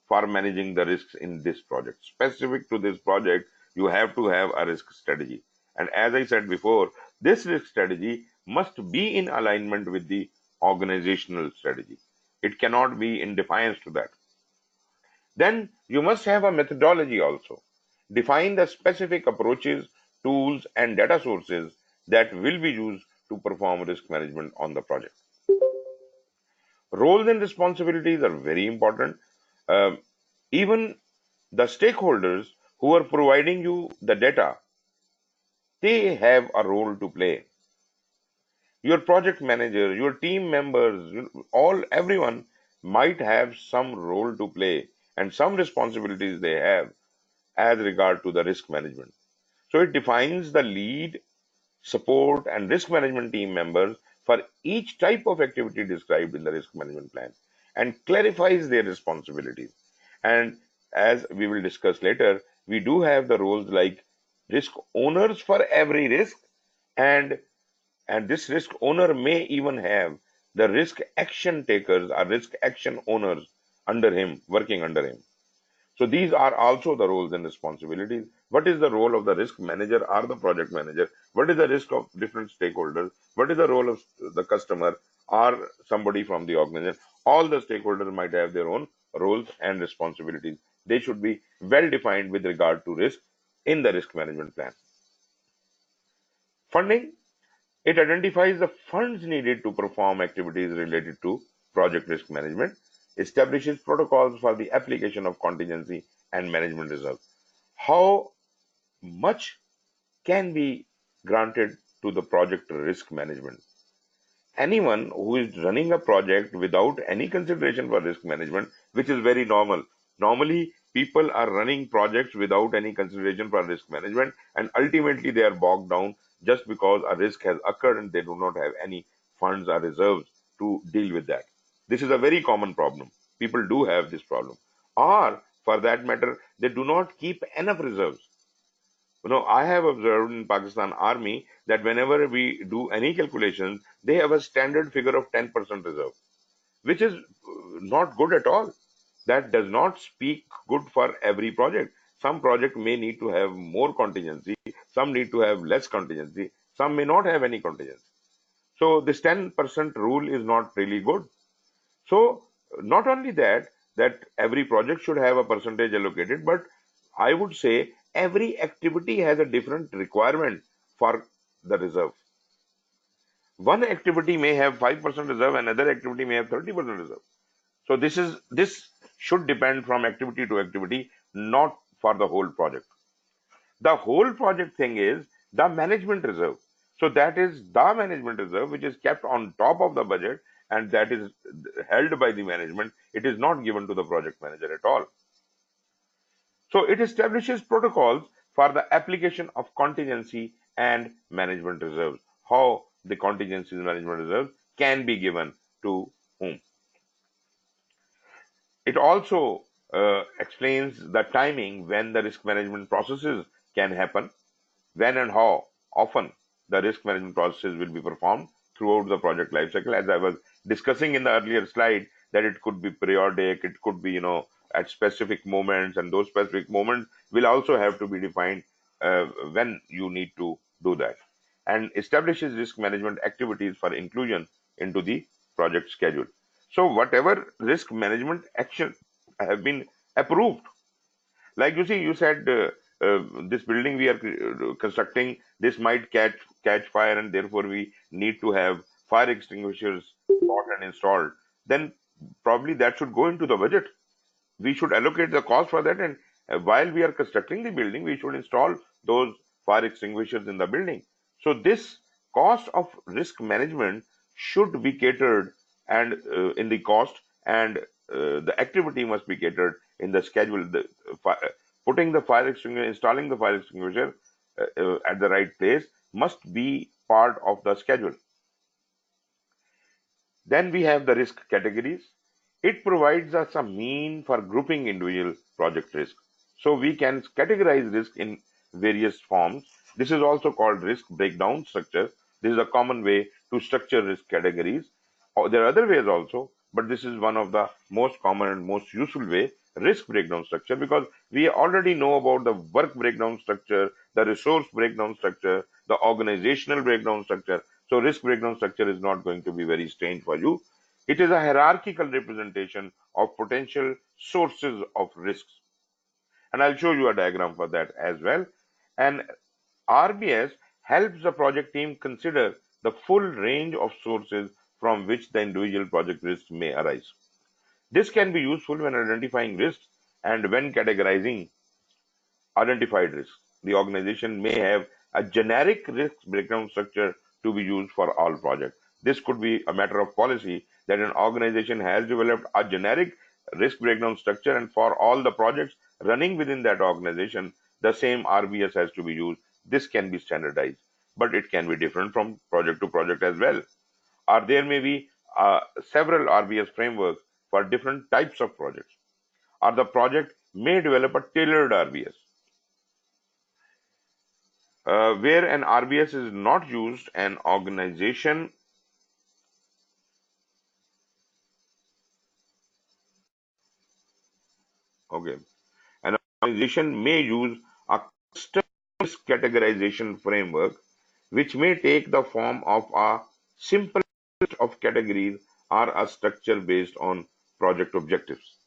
for managing the risks in this project. Specific to this project, you have to have a risk strategy. And as I said before, this risk strategy must be in alignment with the organizational strategy. It cannot be in defiance to that. Then you must have a methodology also. Define the specific approaches, tools, and data sources that will be used to perform risk management on the project. Roles and responsibilities are very important. Um, Even the stakeholders who are providing you the data, they have a role to play. Your project manager, your team members, everyone might have some role to play and some responsibilities they have as regard to the risk management. So it defines the lead, support, and risk management team members for each type of activity described in the risk management plan and clarifies their responsibilities. And as we will discuss later, we do have the roles like risk owners for every risk, and this risk owner may even have the risk action takers or risk action owners under him, working under him. So these are also the roles and responsibilities. What is the role of the risk manager or the project manager? What is the risk of different stakeholders? What is the role of the customer or somebody from the organization? All the stakeholders might have their own roles and responsibilities. They should be well defined with regard to risk in the risk management plan. Funding. It identifies the funds needed to perform activities related to project risk management, establishes protocols for the application of contingency and management reserve. How much can be granted to the project risk management? Anyone who is running a project without any consideration for risk management, which is very normal. Normally, people are running projects without any consideration for risk management, and ultimately they are bogged down just because a risk has occurred and they do not have any funds or reserves to deal with that. This is a very common problem. People do have this problem. Or, for that matter, they do not keep enough reserves. I have observed in Pakistan Army that whenever we do any calculations, they have a standard figure of 10% reserve, which is not good at all. That does not speak good for every project. Some project may need to have more contingency, some need to have less contingency, some may not have any contingency. So this 10% rule is not really good. So not only that every project should have a percentage allocated, but I would say every activity has a different requirement for the reserve. One activity may have 5% reserve, another activity may have 30% reserve. So this should depend from activity to activity, not for the whole project. The whole project thing is the management reserve. So that is the management reserve which is kept on top of the budget, and that is held by the management. It is not given to the project manager at all. So it establishes protocols for the application of contingency and management reserves. How the contingency and management reserves can be given to whom. It also explains the timing when the risk management processes can happen, when and how often the risk management processes will be performed throughout the project lifecycle. As I was discussing in the earlier slide, that it could be periodic, it could be, at specific moments, and those specific moments will also have to be defined when you need to do that. And establishes risk management activities for inclusion into the project schedule. So whatever risk management action have been approved, like you said, this building we are constructing, this might catch fire, and therefore we need to have fire extinguishers bought and installed. Then probably that should go into the budget. We should allocate the cost for that, and while we are constructing the building, we should install those fire extinguishers in the building. So this cost of risk management should be catered and in the cost, and the activity must be catered in the schedule. Putting the fire extinguisher, installing the fire extinguisher at the right place must be part of the schedule. Then we have the risk categories. It provides us a mean for grouping individual project risk. So we can categorize risk in various forms. This is also called risk breakdown structure. This is a common way to structure risk categories. There are other ways also, but this is one of the most common and most useful way, risk breakdown structure, because we already know about the work breakdown structure, the resource breakdown structure, the organizational breakdown structure. So risk breakdown structure is not going to be very strange for you. It is a hierarchical representation of potential sources of risks. And I'll show you a diagram for that as well. And RBS helps the project team consider the full range of sources from which the individual project risks may arise. This can be useful when identifying risks and when categorizing identified risks. The organization may have a generic risk breakdown structure to be used for all projects. This could be a matter of policy that an organization has developed a generic risk breakdown structure, and for all the projects running within that organization, the same RBS has to be used. This can be standardized, but it can be different from project to project as well. Or there may be several RBS frameworks for different types of projects, or the project may develop a tailored RBS. Where an RBS is not used, an organization an organization may use a custom risk categorization framework, which may take the form of a simple list of categories or a structure based on project objectives.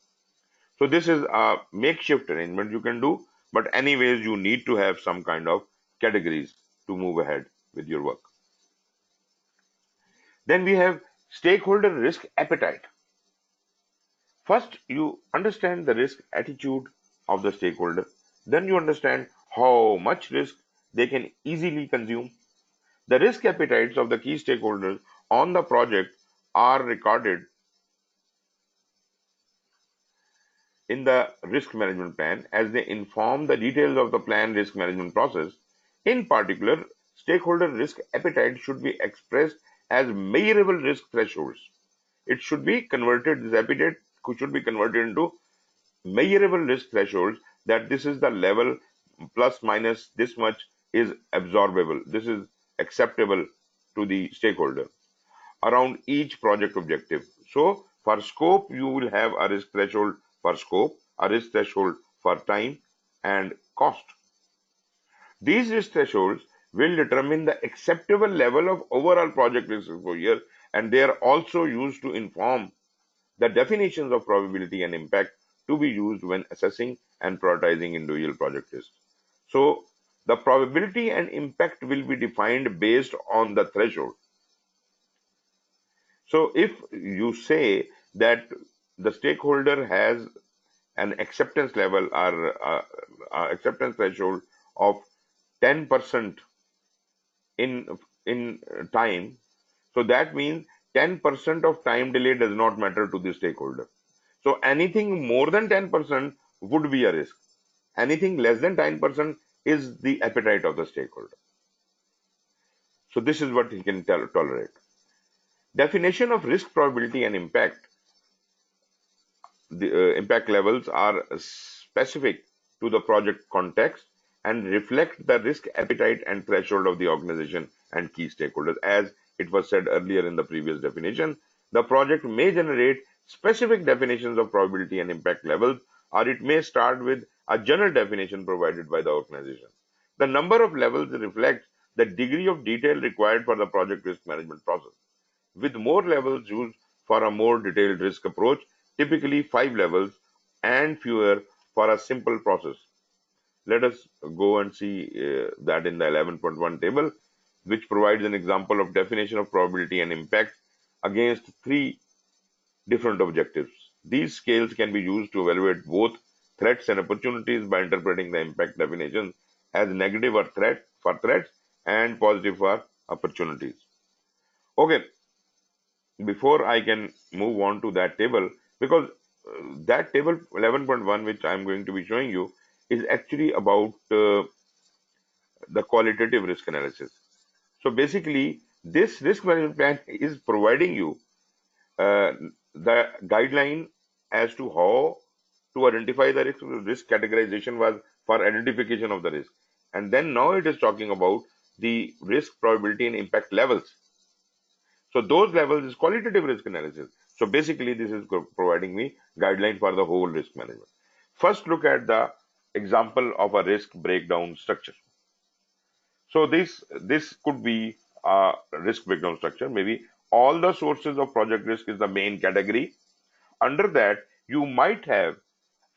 So this is a makeshift arrangement you can do, but anyways, you need to have some kind of categories to move ahead with your work. Then we have stakeholder risk appetite. First, you understand the risk attitude of the stakeholder. Then you understand how much risk they can easily consume. The risk appetites of the key stakeholders on the project are recorded in the risk management plan as they inform the details of the plan risk management process. In particular, stakeholder risk appetite should be expressed as measurable risk thresholds. It should be converted, this appetite should be converted into measurable risk thresholds, that this is the level plus minus this much is absorbable. This is acceptable to the stakeholder around each project objective. So for scope, you will have a risk threshold for scope, a risk threshold for time and cost. These risk thresholds will determine the acceptable level of overall project risk exposure, and they are also used to inform the definitions of probability and impact to be used when assessing and prioritizing individual project risks. So the probability and impact will be defined based on the threshold. So if you say that the stakeholder has an acceptance level or acceptance threshold of 10% in time, so that means 10% of time delay does not matter to the stakeholder. So anything more than 10% would be a risk. Anything less than 10% is the appetite of the stakeholder. So this is what he can tolerate. Definition of risk probability and impact. The impact levels are specific to the project context and reflect the risk appetite and threshold of the organization and key stakeholders. As it was said earlier in the previous definition, the project may generate specific definitions of probability and impact levels, or it may start with a general definition provided by the organization. The number of levels reflects the degree of detail required for the project risk management process, with more levels used for a more detailed risk approach, typically 5 levels, and fewer for a simple process. Let us go and see that in the 11.1 table, which provides an example of definition of probability and impact against 3 different objectives. These scales can be used to evaluate both threats and opportunities by interpreting the impact definition as negative or threat for threats and positive for opportunities. Okay, before I can move on to that table, because that table 11.1 which I'm going to be showing you is actually about the qualitative risk analysis. So basically this risk management plan is providing you the guideline as to how to identify the risk. Risk categorization was for identification of the risk, and then now it is talking about the risk probability and impact levels. So those levels is qualitative risk analysis. So basically this is providing me guideline for the whole risk management. First, look at the example of a risk breakdown structure. So this could be a risk breakdown structure. Maybe all the sources of project risk is the main category. Under that, you might have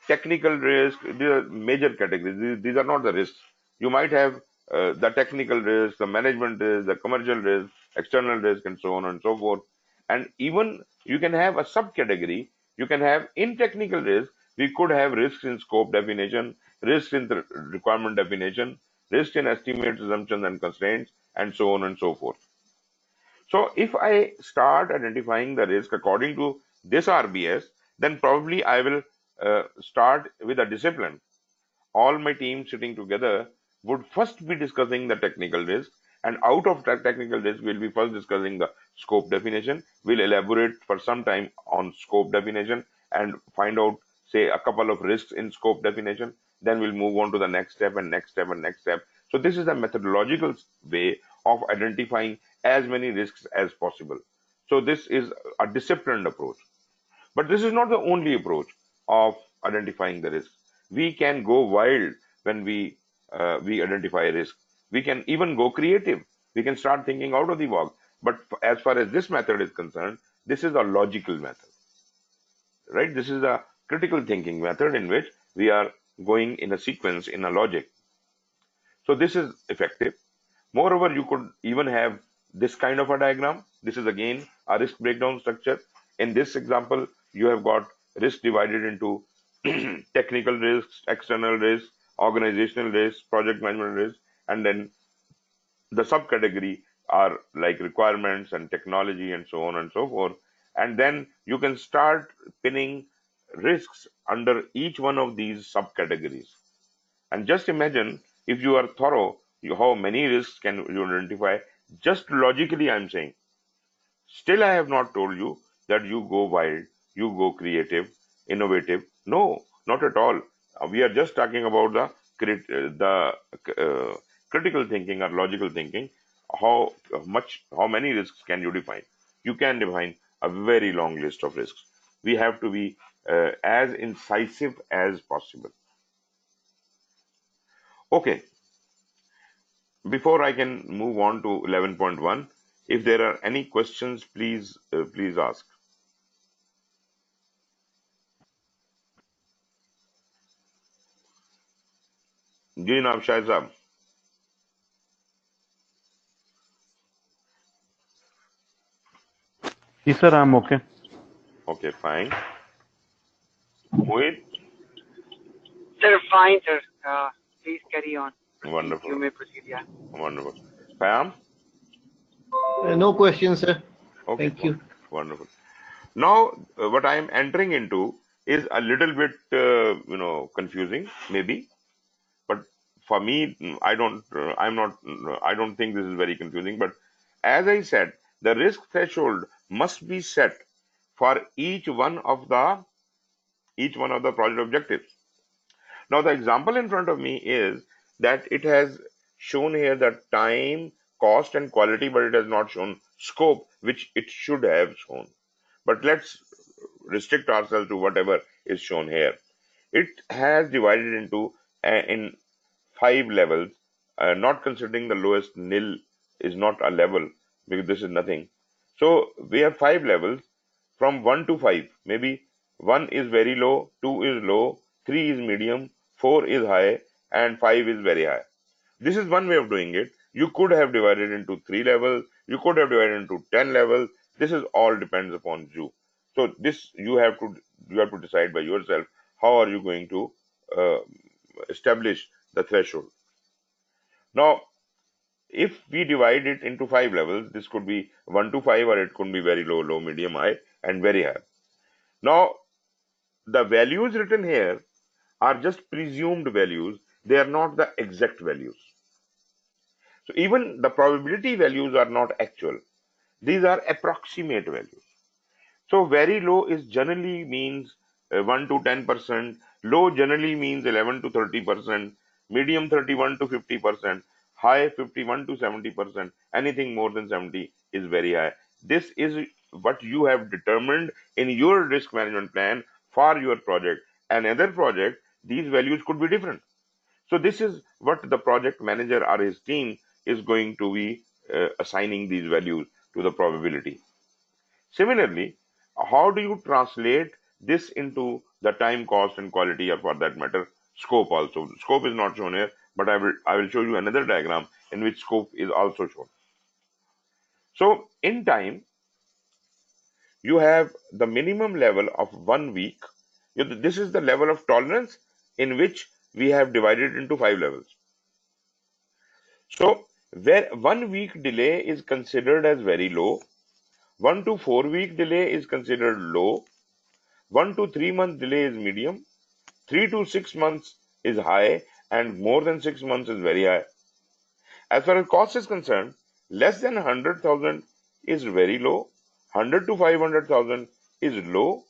technical risk. These are major categories. These are not the risks. You might have the technical risk, the management risk, the commercial risk, external risk, and so on and so forth. And even you can have a subcategory. You can have in technical risk, we could have risks in scope definition, risks in the requirement definition, risks in estimates, assumptions, and constraints, and so on and so forth. So if I start identifying the risk according to this RBS, then probably I will start with a discipline. All my team sitting together would first be discussing the technical risk, and out of that technical risk, we'll be first discussing the scope definition. We'll elaborate for some time on scope definition and find out, say, a couple of risks in scope definition. Then we'll move on to the next step and next step and next step. So this is a methodological way of identifying as many risks as possible. So this is a disciplined approach. But this is not the only approach of identifying the risks. We can go wild when we identify a risk. We can even go creative. We can start thinking out of the box. But as far as this method is concerned, this is a logical method, right? This is a critical thinking method in which we are going in a sequence, in a logic. So this is effective. Moreover, you could even have this kind of a diagram. This is again a risk breakdown structure. In this example, you have got risk divided into technical risks, external risks, organizational risks, project management risks, and then the subcategory are like requirements and technology and so on and so forth. And then you can start pinning risks under each one of these subcategories. And just imagine if you are thorough, how many risks can you identify? Just logically, I'm saying. Still, I have not told you that you go wild, you go creative, innovative. No, not at all. We are just talking about the critical thinking or logical thinking, how many risks can you define? You can define a very long list of risks. We have to be as incisive as possible. Okay, before I can move on to 11.1, if there are any questions, please ask. जी जनाब शाहिद साहब. Yes, sir, I'm okay. Okay, fine. Mohit? Sir, fine, sir. Please carry on. Wonderful. You may proceed, yeah. Wonderful. Payam? No questions, sir. Okay, Thank you. wonderful. Now, what I am entering into is a little bit, confusing, maybe. But for me, I don't think this is very confusing. But as I said, the risk threshold must be set for each one of the project objectives. Now, the example in front of me is that it has shown here that time, cost, and quality, but it has not shown scope, which it should have shown. But let's restrict ourselves to whatever is shown here. It has divided into in 5 levels, not considering the lowest. Nil is not a level because this is nothing. So we have 5 levels from 1 to 5. Maybe 1 is very low, 2 is low, 3 is medium, 4 is high, and 5 is very high. This is one way of doing it. You could have divided into 3 levels. You could have divided into 10 levels. This is all depends upon you. So this you have to decide by yourself how are you going to uh, establish the threshold. Now, if we divide it into 5 levels, this could be 1 to 5, or it could be very low, medium, high, and very high. Now, the values written here are just presumed values. They are not the exact values. So even the probability values are not actual. These are approximate values. So very low is generally means 1 to 10%. Low generally means 11 to 30%. Medium 31 to 50%. High 51 to 70%. Anything more than 70 is very high. This is what you have determined in your risk management plan for your project. Another project, these values could be different. So this is what the project manager or his team is going to be assigning these values to the probability. Similarly, how do you translate this into the time, cost, and quality, or for that matter, scope also? Scope is not shown here, but I will show you another diagram in which scope is also shown. So in time, you have the minimum level of 1 week. This is the level of tolerance in which we have divided into 5 levels. So where 1 week delay is considered as very low, 1 to 4 week delay is considered low, 1 to 3 month delay is medium, 3 to 6 months is high, and more than 6 months is very high. As far as cost is concerned, less than 100,000 is very low, 100 to 500,000 is low,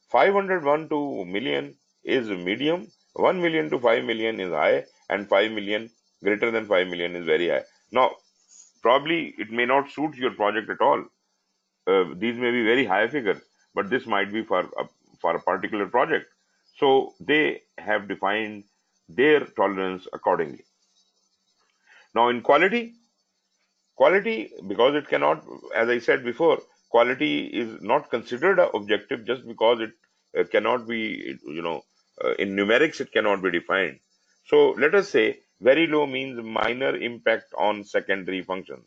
501 to million is medium, 1 million to 5 million is high, and 5 million greater than 5 million is very high. Now, probably it may not suit your project at all. These may be very high figures, but this might be for a particular project. So they have defined their tolerance accordingly. Now in quality, because it cannot, as I said before, quality is not considered an objective just because it cannot be, in numerics it cannot be defined. So let us say very low means minor impact on secondary functions.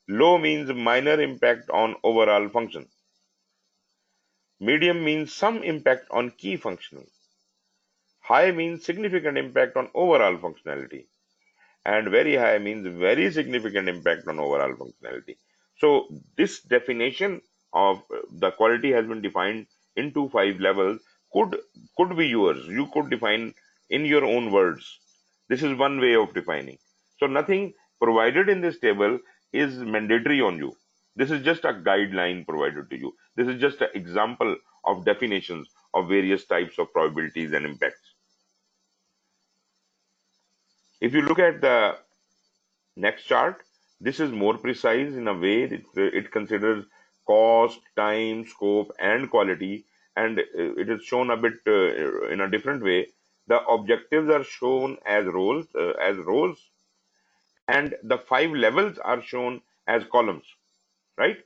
Low means minor impact on overall function. Medium means some impact on key functional. High means significant impact on overall functionality. And very high means very significant impact on overall functionality. So this definition of the quality has been defined into 5 levels. Could be yours. You could define in your own words. This is one way of defining. So nothing provided in this table is mandatory on you. This is just a guideline provided to you. This is just an example of definitions of various types of probabilities and impacts. If you look at the next chart, this is more precise in a way that it considers cost, time, scope, and quality, and it is shown a bit in a different way. The objectives are shown as rows, and the 5 levels are shown as columns, right?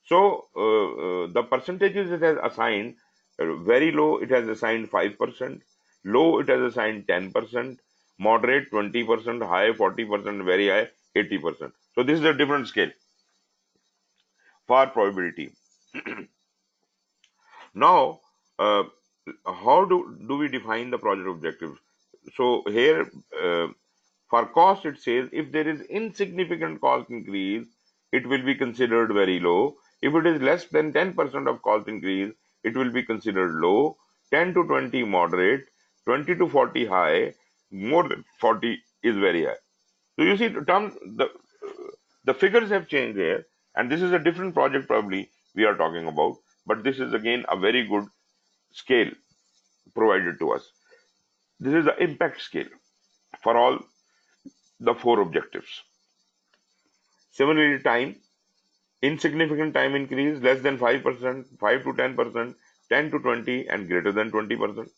So the percentages it has assigned, very low it has assigned 5%, low it has assigned 10%, moderate 20%, high 40%, very high 80%. So this is a different scale for probability. Now, how do we define the project objectives? So here, for cost, it says if there is insignificant cost increase, it will be considered very low. If it is less than 10% of cost increase, it will be considered low. 10 to 20 moderate, 20 to 40 high, more than 40 is very high. So you see, the figures have changed here, and this is a different project probably we are talking about, but this is again a very good scale provided to us. This is the impact scale for all the 4 objectives. Similarly, time, insignificant time increase, less than 5%, 5 to 10%, 10 to 20, and greater than 20%.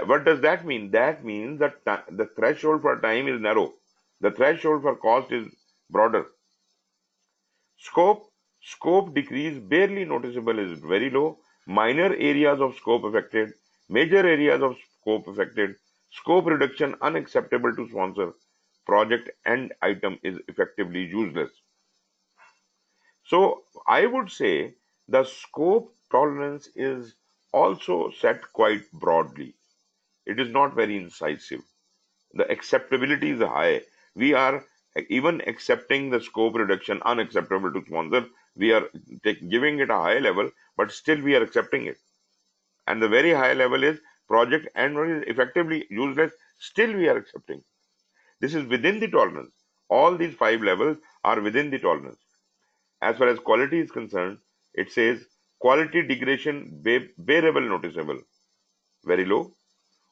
What does that mean? That means that the threshold for time is narrow. The threshold for cost is broader. Scope decrease barely noticeable is very low. Minor areas of scope affected. Major areas of scope affected. Scope reduction unacceptable to sponsor. Project end item is effectively useless. So I would say the scope tolerance is also set quite broadly. It is not very incisive. The acceptability is high. We are even accepting the scope reduction unacceptable to sponsor. We are giving it a high level, but still we are accepting it. And the very high level is project and is effectively useless. Still we are accepting. This is within the tolerance. All these 5 levels are within the tolerance. As far as quality is concerned, it says quality degradation bearable noticeable, very low.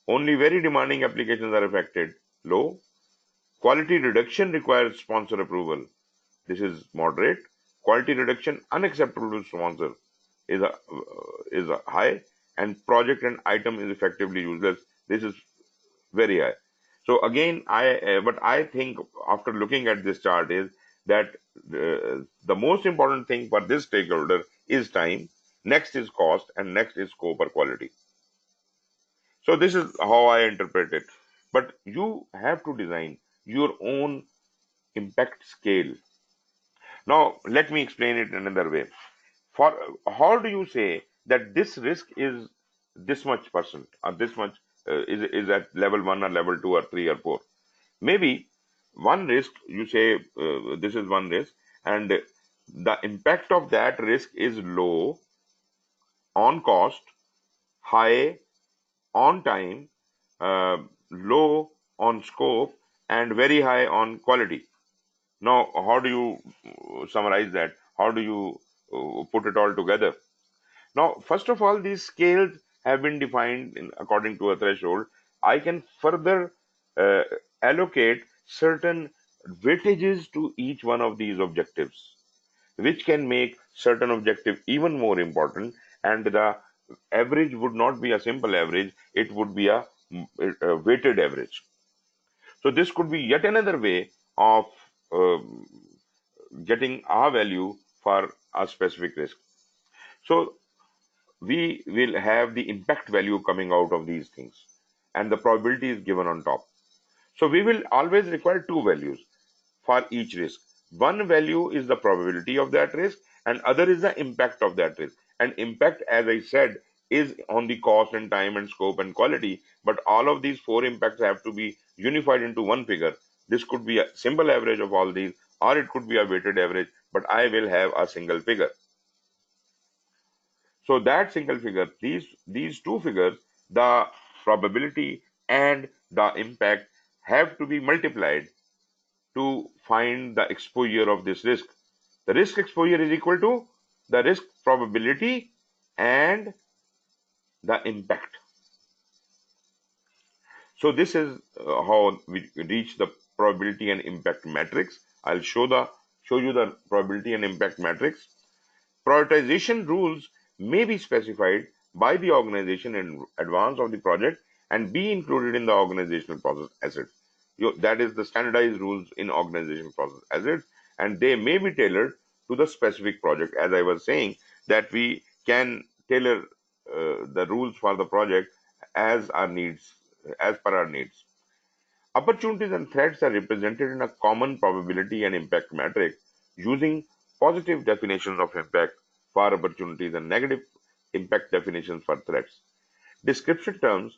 Only very demanding applications are affected, low. Quality reduction requires sponsor approval. This is moderate. Quality reduction unacceptable to sponsor is a high, and project and item is effectively useless. This is very high. So again, what I think after looking at this chart is that the most important thing for this stakeholder is time. Next is cost, and next is scope or quality. So this is how I interpret it. But you have to design your own impact scale. Now, let me explain it another way. For how do you say that this risk is this much percent, or this much is at level 1 or level 2 or 3 or 4? Maybe one risk, you say this is one risk, and the impact of that risk is low on cost, high on time, low on scope, and very high on quality. Now, how do you summarize that? How do you put it all together? Now, first of all, these scales have been defined according to a threshold. I can further uh, allocate certain weightages to each one of these objectives, which can make certain objective even more important, and the average would not be a simple average, it would be a weighted average. So this could be yet another way of getting a value for a specific risk. So we will have the impact value coming out of these things, and the probability is given on top. So we will always require 2 values for each risk. One value is the probability of that risk, and other is the impact of that risk. And impact, as I said, is on the cost and time and scope and quality, but all of these 4 impacts have to be unified into one figure. This could be a simple average of all these, or it could be a weighted average, but I will have a single figure. So that single figure, these 2 figures, the probability and the impact, have to be multiplied to find the exposure of this risk. The risk exposure is equal to the risk probability and the impact. So this is how we reach the probability and impact matrix. I'll show you the probability and impact matrix. Prioritization rules may be specified by the organization in advance of the project and be included in the organizational process assets. That is the standardized rules in organizational process assets, and they may be tailored to the specific project. As I was saying, that we can tailor the rules for the project as our needs, as per our needs. Opportunities and threats are represented in a common probability and impact matrix using positive definitions of impact for opportunities and negative impact definitions for threats. Description terms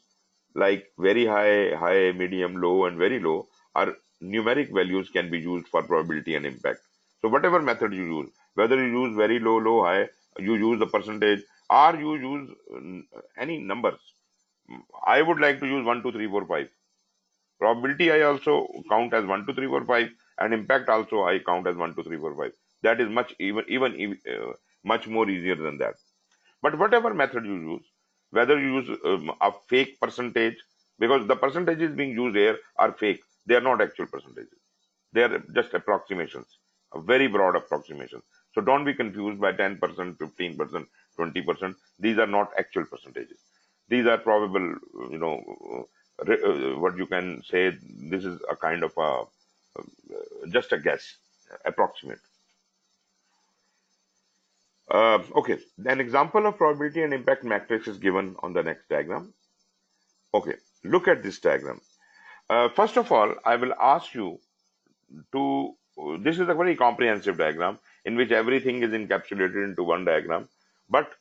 like very high, high, medium, low, and very low are numeric values can be used for probability and impact. So whatever method you use, whether you use very low, low, high, you use the percentage, or you use any numbers. I would like to use 1, 2, 3, 4, 5. Probability I also count as 1, 2, 3, 4, 5, and impact also I count as 1, 2, 3, 4, 5. That is much more easier than that. But whatever method you use, whether you use a fake percentage, because the percentages being used here are fake, they are not actual percentages. They are just approximations, a very broad approximation. So don't be confused by 10%, 15%, 20%. These are not actual percentages. These are probable, what you can say, this is a kind of just a guess, approximate. Okay, an example of probability and impact matrix is given on the next diagram. Okay, look at this diagram. First of all, I will ask you to, this is a very comprehensive diagram in which everything is encapsulated into one diagram, but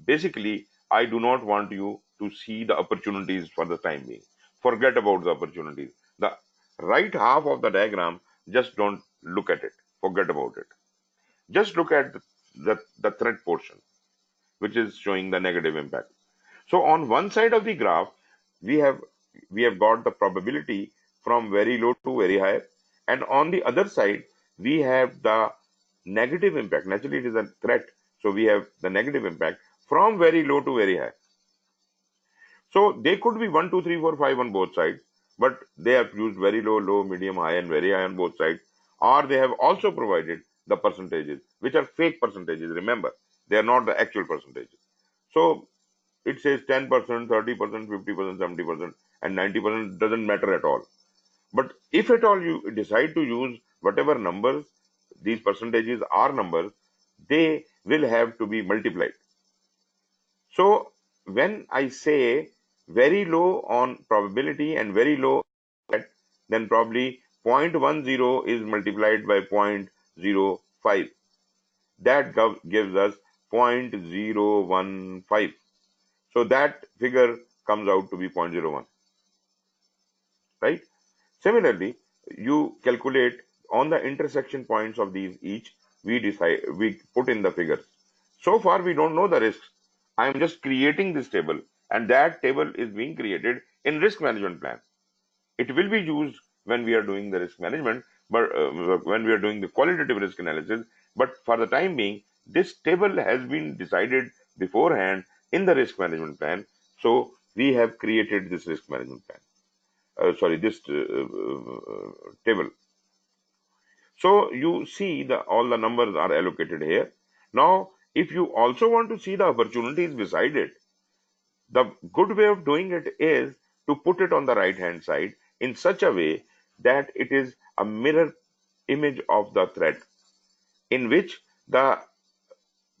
basically, I do not want you to see the opportunities for the time being. Forget about the opportunities. The right half of the diagram, just don't look at it. Forget about it. Just look at the threat portion, which is showing the negative impact. So on one side of the graph, we have got the probability from very low to very high, and on the other side, we have the negative impact. Naturally, it is a threat, so we have the negative impact from very low to very high. So they could be 1, 2, 3, 4, 5 on both sides, but they have used very low, low, medium, high, and very high on both sides, or they have also provided the percentages, which are fake percentages. Remember, they are not the actual percentages. So it says 10%, 30%, 50%, 70%, and 90% doesn't matter at all. But if at all you decide to use whatever numbers, these percentages are numbers, they will have to be multiplied. So when I say very low on probability and very low, then probably 0.10 is multiplied by 0.05. That gives us 0.015. So that figure comes out to be 0.01. Right? Similarly, you calculate on the intersection points of these each, we put in the figures. So far, we don't know the risks. I am just creating this table, and that table is being created in risk management plan. It will be used when we are doing the risk management, but when we are doing the qualitative risk analysis. But for the time being, this table has been decided beforehand in the risk management plan. So we have created this risk management plan. This table. So you see all the numbers are allocated here. Now, if you also want to see the opportunities beside it, the good way of doing it is to put it on the right hand side in such a way that it is a mirror image of the threat, in which the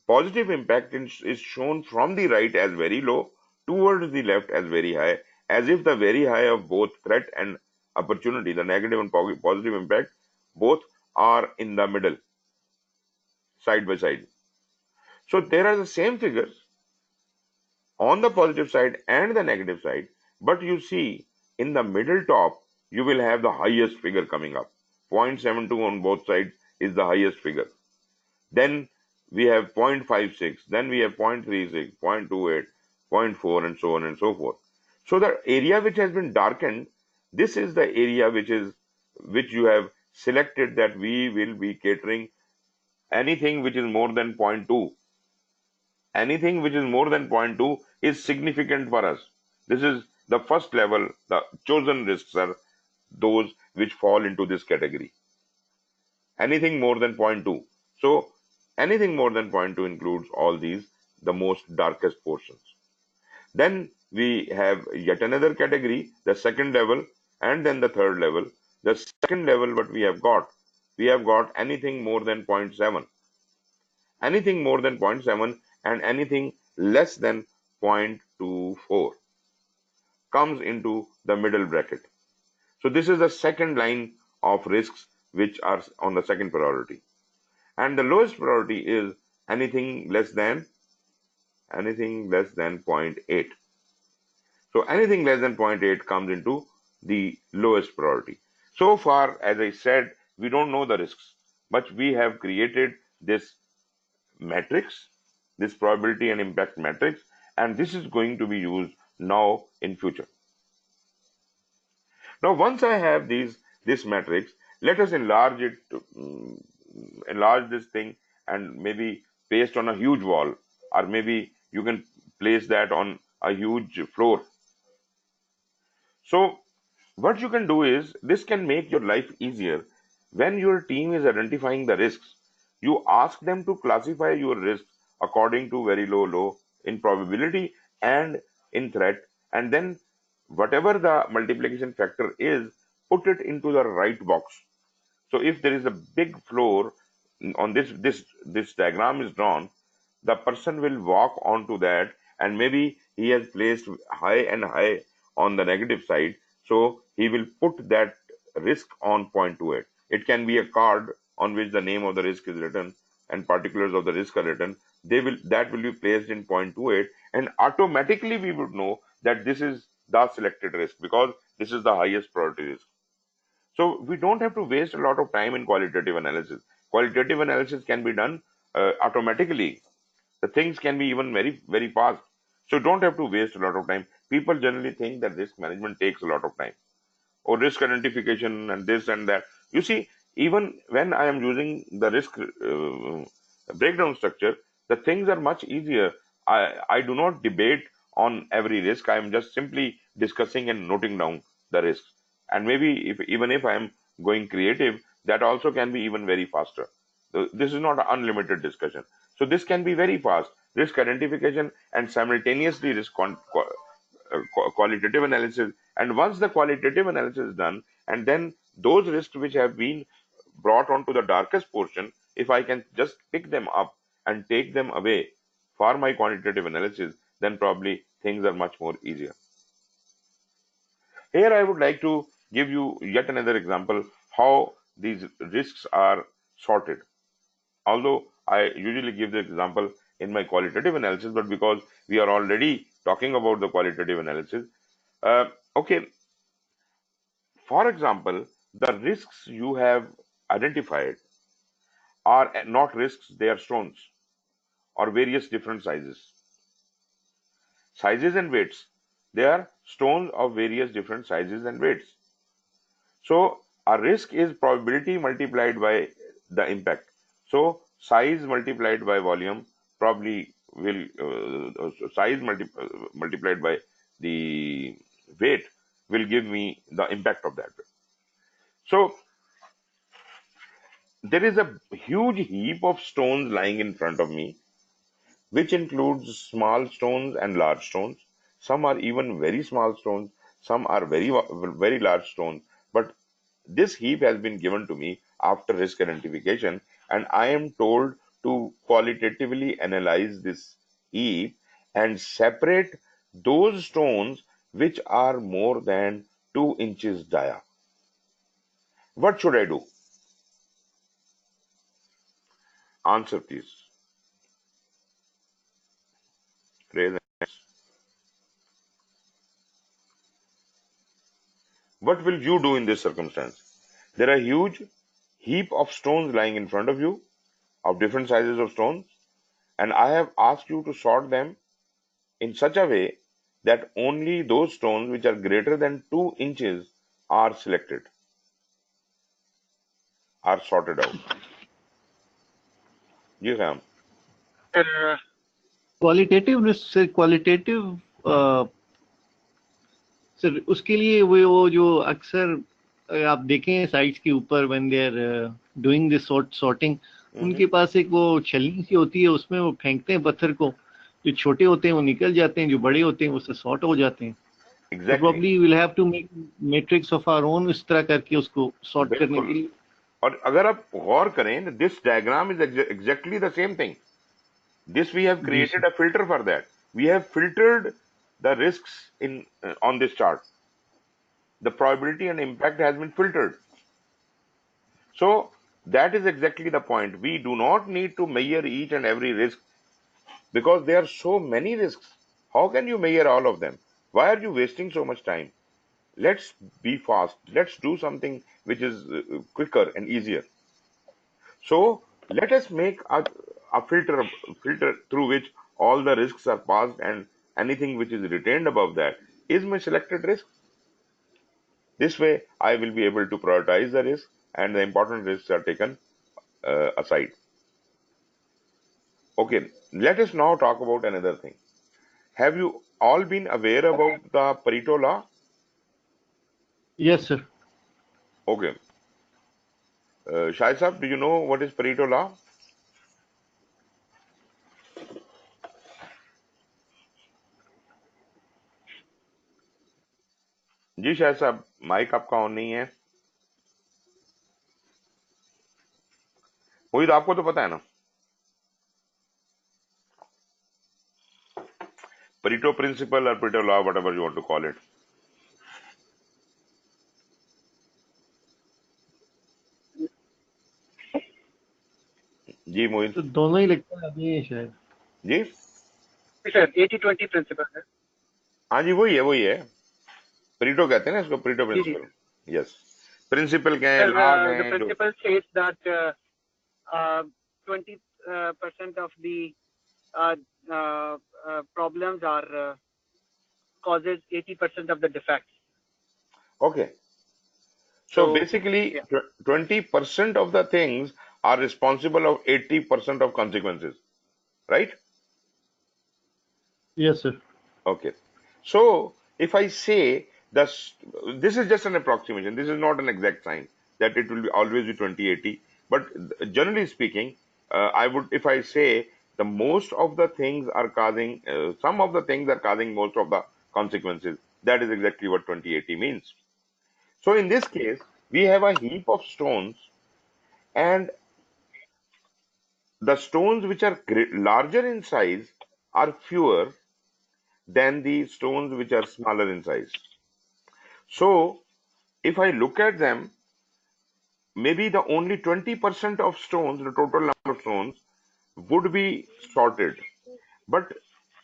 positive impact is shown from the right as very low towards the left as very high, as if the very high of both threat and opportunity, the negative and positive impact, both are in the middle, side by side. So there are the same figures on the positive side and the negative side, but you see in the middle top, you will have the highest figure coming up. 0.72 on both sides is the highest figure. Then we have 0.56, then we have 0.36, 0.28, 0.4, and so on and so forth. So the area which has been darkened, this is the area which you have selected that we will be catering anything which is more than 0.2. Anything which is more than 0.2 is significant for us. This is The first level, the chosen risks are those which fall into this category. Anything more than 0.2. So anything more than 0.2 includes all these, the most darkest portions. Then we have yet another category, the second level, and then the third level. The second level, what we have got anything more than 0.7. Anything more than 0.7 and anything less than 0.24 comes into the middle bracket. So this is the second line of risks which are on the second priority. And the lowest priority is anything less than 0.8. So anything less than 0.8 comes into the lowest priority. So far, as I said, we don't know the risks, but we have created this matrix, this probability and impact matrix, and this is going to be used now in future. Now, once I have this matrix, let us enlarge it, enlarge this thing, and maybe paste on a huge wall, or maybe you can place that on a huge floor. So what you can do is, this can make your life easier. When your team is identifying the risks, you ask them to classify your risks according to very low in probability and in threat, and then whatever the multiplication factor is, put it into the right box. So if there is a big floor on this diagram is drawn, the person will walk onto that, and maybe he has placed high and high on the negative side, so he will put that risk on 0.28. It can be a card on which the name of the risk is written and particulars of the risk are written. That will be placed in 0.28, and automatically we would know that this is the selected risk because this is the highest priority risk. So we don't have to waste a lot of time in qualitative analysis. Qualitative analysis can be done automatically. The things can be even very fast. So don't have to waste a lot of time. People generally think that risk management takes a lot of time, or risk identification and this and that. You see, even when I am using the risk breakdown structure, the things are much easier. I do not debate on every risk. I am just simply discussing and noting down the risks. And maybe even if I am going creative, that also can be even very faster. So this is not an unlimited discussion. So this can be very fast. Risk identification and simultaneously risk qualitative analysis. And once the qualitative analysis is done, and then those risks which have been brought onto the darkest portion, if I can just pick them up and take them away for my quantitative analysis, then probably things are much more easier. Here I would like to give you yet another example how these risks are sorted. Although I usually give the example in my qualitative analysis, but because we are already talking about the qualitative analysis, okay, for example, the risks you have identified are not risks, they are stones or various different sizes. Sizes and weights, they are stones of various different sizes and weights. So a risk is probability multiplied by the impact. So size multiplied by volume probably will size multiplied by the weight will give me the impact of that. So there is a huge heap of stones lying in front of me, which includes small stones and large stones. Some are even very small stones, some are very large stones. But this heap has been given to me after risk identification, and I am told to qualitatively analyze this heap and separate those stones which are more than 2 inches dia. What should I do? Answer, please. Raise. What will you do in this circumstance? There are huge heap of stones lying in front of you, of different sizes of stones, and I have asked you to sort them in such a way that only those stones which are greater than 2 inches are selected, are sorted out. Yes, ma'am. Qualitative risk, qualitative sir उसके लिए वो जो अक्सर आप देखें sites के ऊपर when they are doing this sorting, उनके पास एक वो छलनी सी होती है, उसमें वो फेंकते हैं पत्थर को, जो छोटे होते हैं वो निकल जाते हैं, जो बड़े होते हैं उससे सॉर्ट हो जाते हैं। तो exactly probably will have to make matrix of our own इस तरह करके उसको सॉर्ट करने के बिल्कुल। लिए। और अगर आप गौर करें, this diagram is exactly the same thing. This we have ji sir. created a filter for that. We have filtered the risks in on this chart. The probability and impact has been filtered. So that is exactly the point. We do not need to measure each and every risk because there are so many risks. How can you measure all of them? Why are you wasting so much time? Let's be fast. Let's do something which is quicker and easier. So let us make a filter through which all the risks are passed, and anything which is retained above that is my selected risk. This way I will be able to prioritize the risk and the important risks are taken aside. Okay, let us now talk about another thing. Have you all been aware about the Pareto law? Yes sir. Okay. Shai Saab, do you know what is Pareto law? जी शायद साहब, mic आपका on नहीं है। मोहित, आपको तो पता है ना Pareto principle or Pareto law, whatever you want to call it. जी मोहित तो दोनों ही लगता है अभी है शायद। जी। सर 80-20 प्रिंसिपल है। हाँ जी, वही है Pareto कहते हैं ना इसको, Pareto जी जी principle. यस, प्रिंसिपल क्या है, सर, लॉज द हैं जो। Principle says that 20% of the problems are causes 80% of the defects. Okay, so So basically yeah, 20% of the things are responsible of 80% of consequences, right? Yes sir. Okay, so if I say this is just an approximation, this is not an exact science that it will be always be 20/80, but generally speaking, I would, if I say the most of the things are causing, some of the things are causing most of the consequences, that is exactly what 20/80 means. So in this case, we have a heap of stones, and the stones which are larger in size are fewer than the stones which are smaller in size. So if I look at them, maybe the only 20% of stones, the total number of stones, would be sorted, but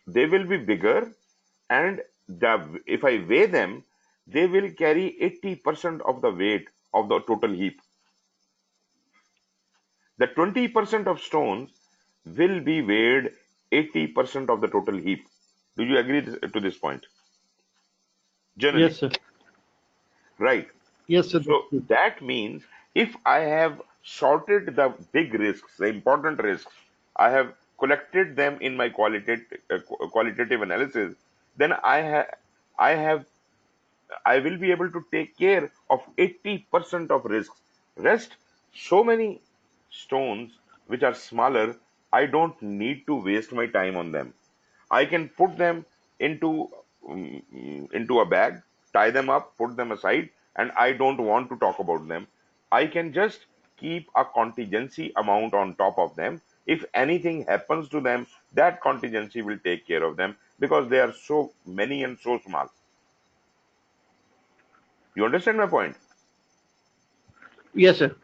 they will be bigger, and if I weigh them, they will carry 80% of the weight of the total heap. The 20% of stones will be weighed 80% of the total heap. Do you agree to this point? Generally, yes sir. right? Yes sir. So that means if I have sorted the big risks, the important risks, I have collected them in my qualitative analysis, then I have I will be able to take care of 80% of risks. Rest, so many stones which are smaller, I don't need to waste my time on them. I can put them into a bag, tie them up, put them aside, and I don't want to talk about them. I can just keep a contingency amount on top of them. If anything happens to them, that contingency will take care of them because they are so many and so small. You understand my point? Yes sir.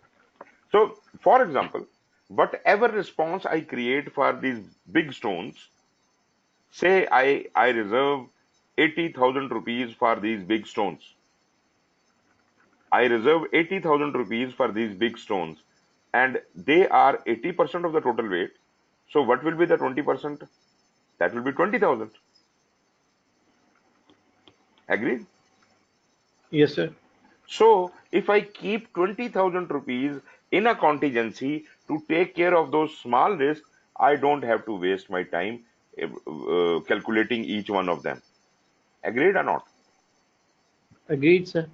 So, for example, whatever response I create for these big stones, say I reserve 80,000 rupees for these big stones. I reserve 80,000 rupees for these big stones, and they are 80% of the total weight. So what will be the 20%? That will be 20,000. Agreed? Yes sir. So if I keep 20,000 rupees in a contingency to take care of those small risks, I don't have to waste my time calculating each one of them. Agreed or not? Agreed, sir.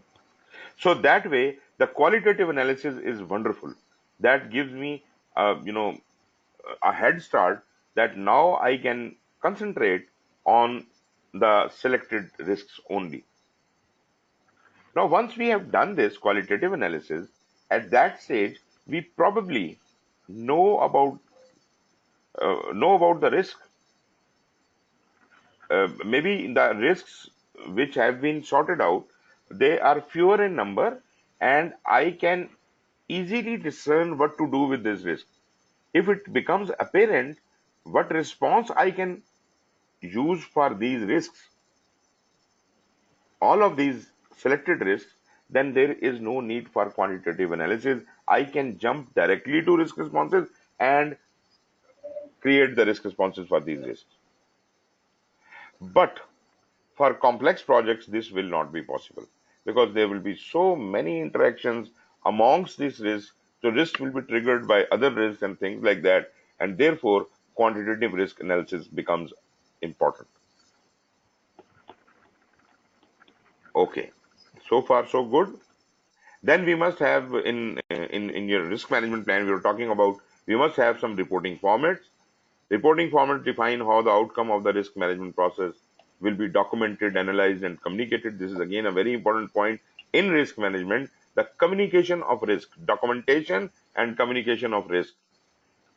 So that way, the qualitative analysis is wonderful. That gives me, a head start that now I can concentrate on the selected risks only. Now, once we have done this qualitative analysis, at that stage, we probably know about the risk. Maybe the risks which have been sorted out, they are fewer in number, and I can easily discern what to do with this risk. If it becomes apparent what response I can use for these risks, all of these selected risks, then there is no need for quantitative analysis. I can jump directly to risk responses and create the risk responses for these risks. But for complex projects, this will not be possible because there will be so many interactions amongst these risks. So risk will be triggered by other risks and things like that. And therefore, quantitative risk analysis becomes important. Okay. So far, so good. Then we must have in your risk management plan, we were talking about we must have some reporting formats. Reporting formats define how the outcome of the risk management process will be documented, analyzed, and communicated. This is again a very important point in risk management, the communication of risk, documentation and communication of risk.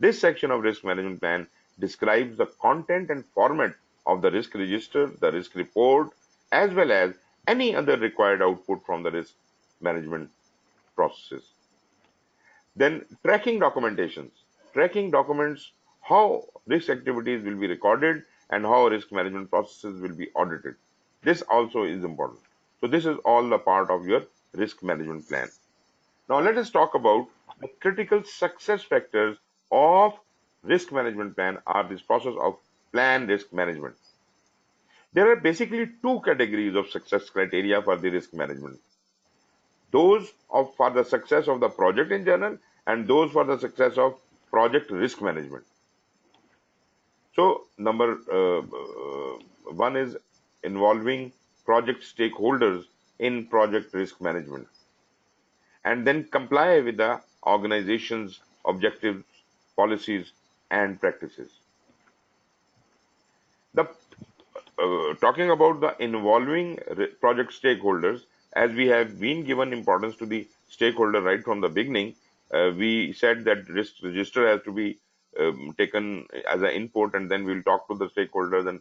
This section of risk management plan describes the content and format of the risk register, the risk report, as well as any other required output from the risk management processes. Then tracking documentations. Tracking documents how risk activities will be recorded and how risk management processes will be audited. This also is important. So this is all the part of your risk management plan. Now let us talk about the critical success factors of risk management plan or this process of plan risk management. There are basically two categories of success criteria for the risk management. Those for the success of the project in general and those for the success of project risk management. So number one is involving project stakeholders in project risk management and then comply with the organization's objectives, policies, and practices. The talking about the involving project stakeholders, as we have been given importance to the stakeholder right from the beginning, we said that risk register has to be taken as an input, and then we'll talk to the stakeholders, and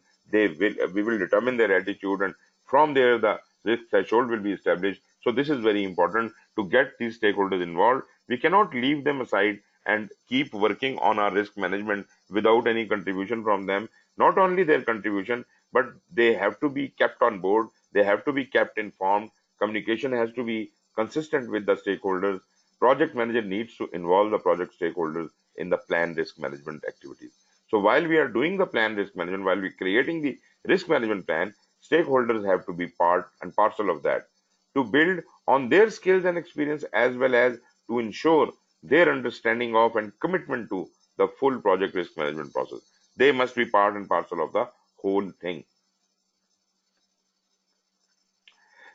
we will determine their attitude, and from there the risk threshold will be established. So this is very important to get these stakeholders involved. We cannot leave them aside and keep working on our risk management without any contribution from them. Not only their contribution, but they have to be kept on board, they have to be kept informed, communication has to be consistent with the stakeholders. Project manager needs to involve the project stakeholders in the plan risk management activities. So while we are doing the plan risk management, while we are creating the risk management plan, stakeholders have to be part and parcel of that to build on their skills and experience as well as to ensure their understanding of and commitment to the full project risk management process. They must be part and parcel of the whole thing.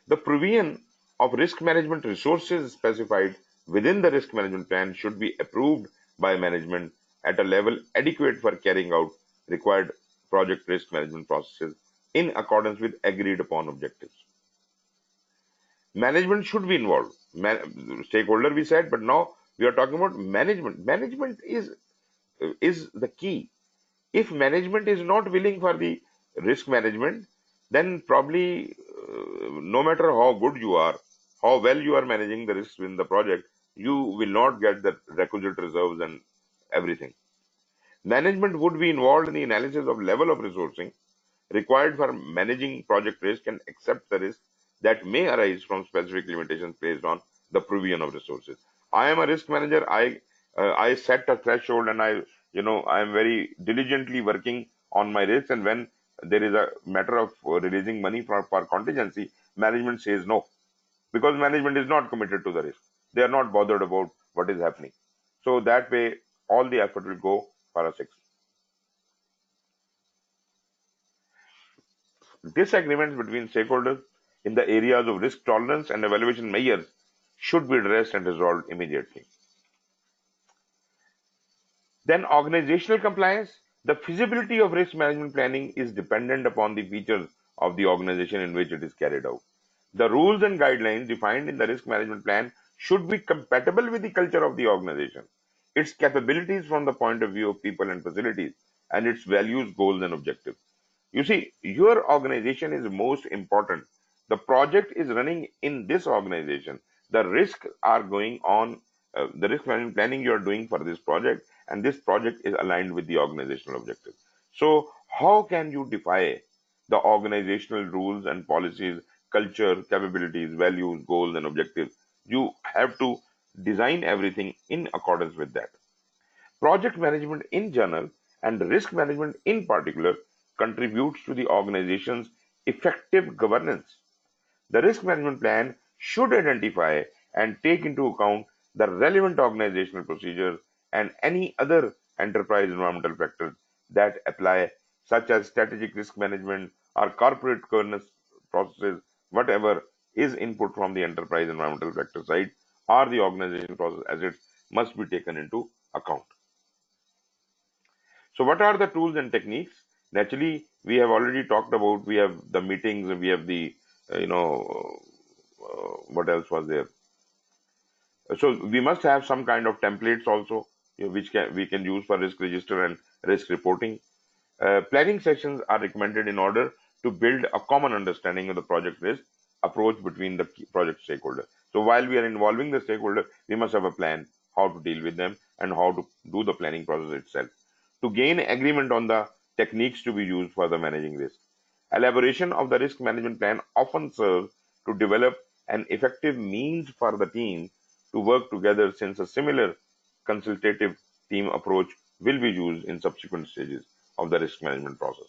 The provision of risk management resources specified within the risk management plan should be approved by management at a level adequate for carrying out required project risk management processes in accordance with agreed upon objectives. Management should be involved. Stakeholder we said, but now we are talking about management. Management is the key. If management is not willing for the risk management, then probably no matter how good you are, how well you are managing the risks in the project, you will not get the requisite reserves and everything. Management would be involved in the analysis of level of resourcing required for managing project risk and accept the risks that may arise from specific limitations based on the provision of resources. I am a risk manager. I set a threshold, and I am very diligently working on my risks. And when there is a matter of releasing money for contingency, management says no, because management is not committed to the risk. They are not bothered about what is happening. So that way, all the effort will go for a success. Disagreements between stakeholders. in the areas of risk tolerance and evaluation measures should be addressed and resolved immediately. Then organizational compliance. The feasibility of risk management planning is dependent upon the features of the organization in which it is carried out. The rules and guidelines defined in the risk management plan should be compatible with the culture of the organization, its capabilities from the point of view of people and facilities, and its values, goals, and objectives. You see, your organization is most important. The project is running in this organization. The risks are going on, the risk management planning you are doing for this project, and this project is aligned with the organizational objectives. So, how can you defy the organizational rules and policies, culture, capabilities, values, goals, and objectives? You have to design everything in accordance with that. Project management in general and risk management in particular contributes to the organization's effective governance. The risk management plan should identify and take into account the relevant organizational procedures and any other enterprise environmental factors that apply, such as strategic risk management or corporate governance processes, whatever is input from the enterprise environmental factor side or the organization process assets must be taken into account. So what are the tools and techniques? Naturally, we have already talked about, we have the meetings, we have the, what else was there? So we must have some kind of templates also, which we can use for risk register and risk reporting. Planning sessions are recommended in order to build a common understanding of the project risk approach between the project stakeholders. So while we are involving the stakeholder, we must have a plan how to deal with them and how to do the planning process itself. To gain agreement on the techniques to be used for the managing risk. Elaboration of the risk management plan often serves to develop an effective means for the team to work together, since a similar consultative team approach will be used in subsequent stages of the risk management process.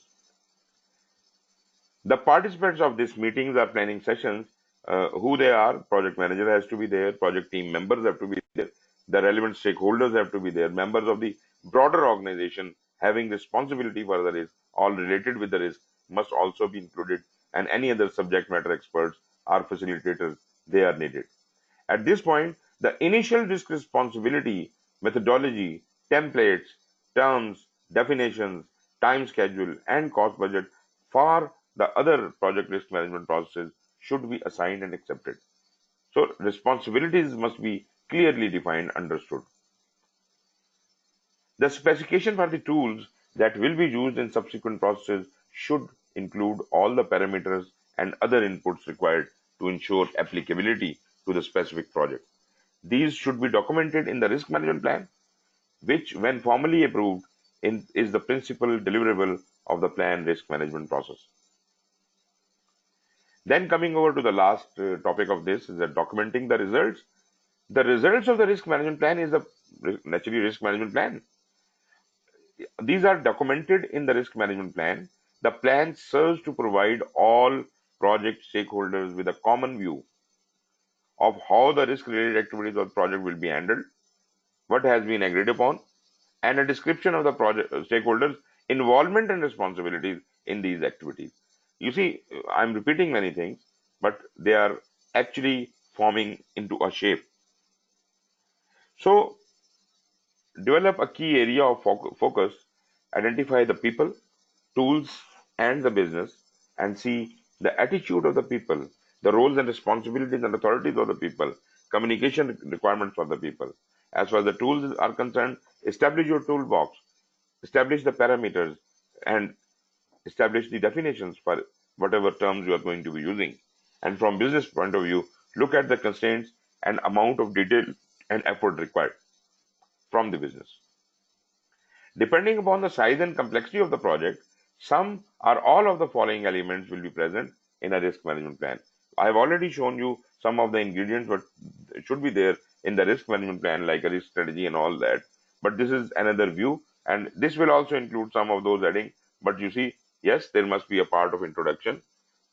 The participants of these meetings or planning sessions, who they are, project manager has to be there, project team members have to be there, the relevant stakeholders have to be there, members of the broader organization having responsibility for the risk, all related with the risk, must also be included, and any other subject matter experts or facilitators, they are needed. At this point, the initial risk responsibility, methodology, templates, terms, definitions, time schedule, and cost budget for the other project risk management processes should be assigned and accepted. So responsibilities must be clearly defined, understood. The specification for the tools that will be used in subsequent processes should include all the parameters and other inputs required to ensure applicability to the specific project. These should be documented in the risk management plan, which, when formally approved, is the principal deliverable of the plan risk management process. Then coming over to the last topic of this is that documenting the results. The results of the risk management plan is the naturally risk management plan. These are documented in the risk management plan. The plan serves to provide all project stakeholders with a common view of how the risk-related activities of the project will be handled, what has been agreed upon, and a description of the project stakeholders' involvement and responsibilities in these activities. You see, I'm repeating many things, but they are actually forming into a shape. So, develop a key area of focus, identify the people, tools, and the business, and see the attitude of the people, the roles and responsibilities and authorities of the people, communication requirements for the people. As far as the tools are concerned, establish your toolbox, establish the parameters, and establish the definitions for whatever terms you are going to be using. And from business point of view, look at the constraints and amount of detail and effort required from the business. Depending upon the size and complexity of the project, some or all of the following elements will be present in a risk management plan. I have already shown you some of the ingredients what should be there in the risk management plan, like a risk strategy and all that. But this is another view, and this will also include some of those adding. But you see, yes, there must be a part of introduction,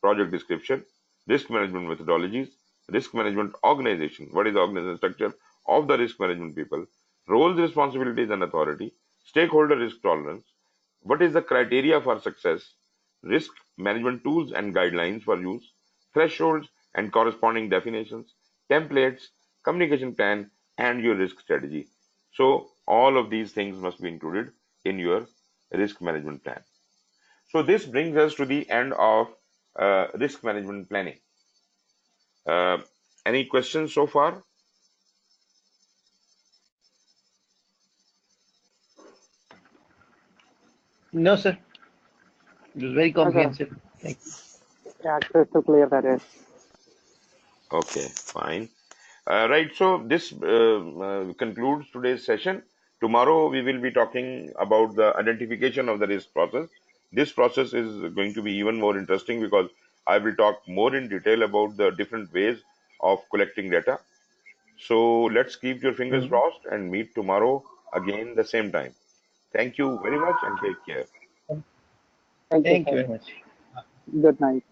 project description, risk management methodologies, risk management organization, what is the organization structure of the risk management people, roles, responsibilities, and authority, stakeholder risk tolerance, what is the criteria for success, risk management tools and guidelines for use, thresholds and corresponding definitions, templates, communication plan, and your risk strategy. So all of these things must be included in your risk management plan. So this brings us to the end of risk management planning. Any questions so far? No, sir. It was very comprehensive. Thank you. Yeah, crystal clear that is. Okay, fine. Right, so this concludes today's session. Tomorrow we will be talking about the identification of the risk process. This process is going to be even more interesting because I will talk more in detail about the different ways of collecting data. So let's keep your fingers crossed and meet tomorrow again the same time. Thank you very much and take care. Thank you, Thank you sir. very much. Good night.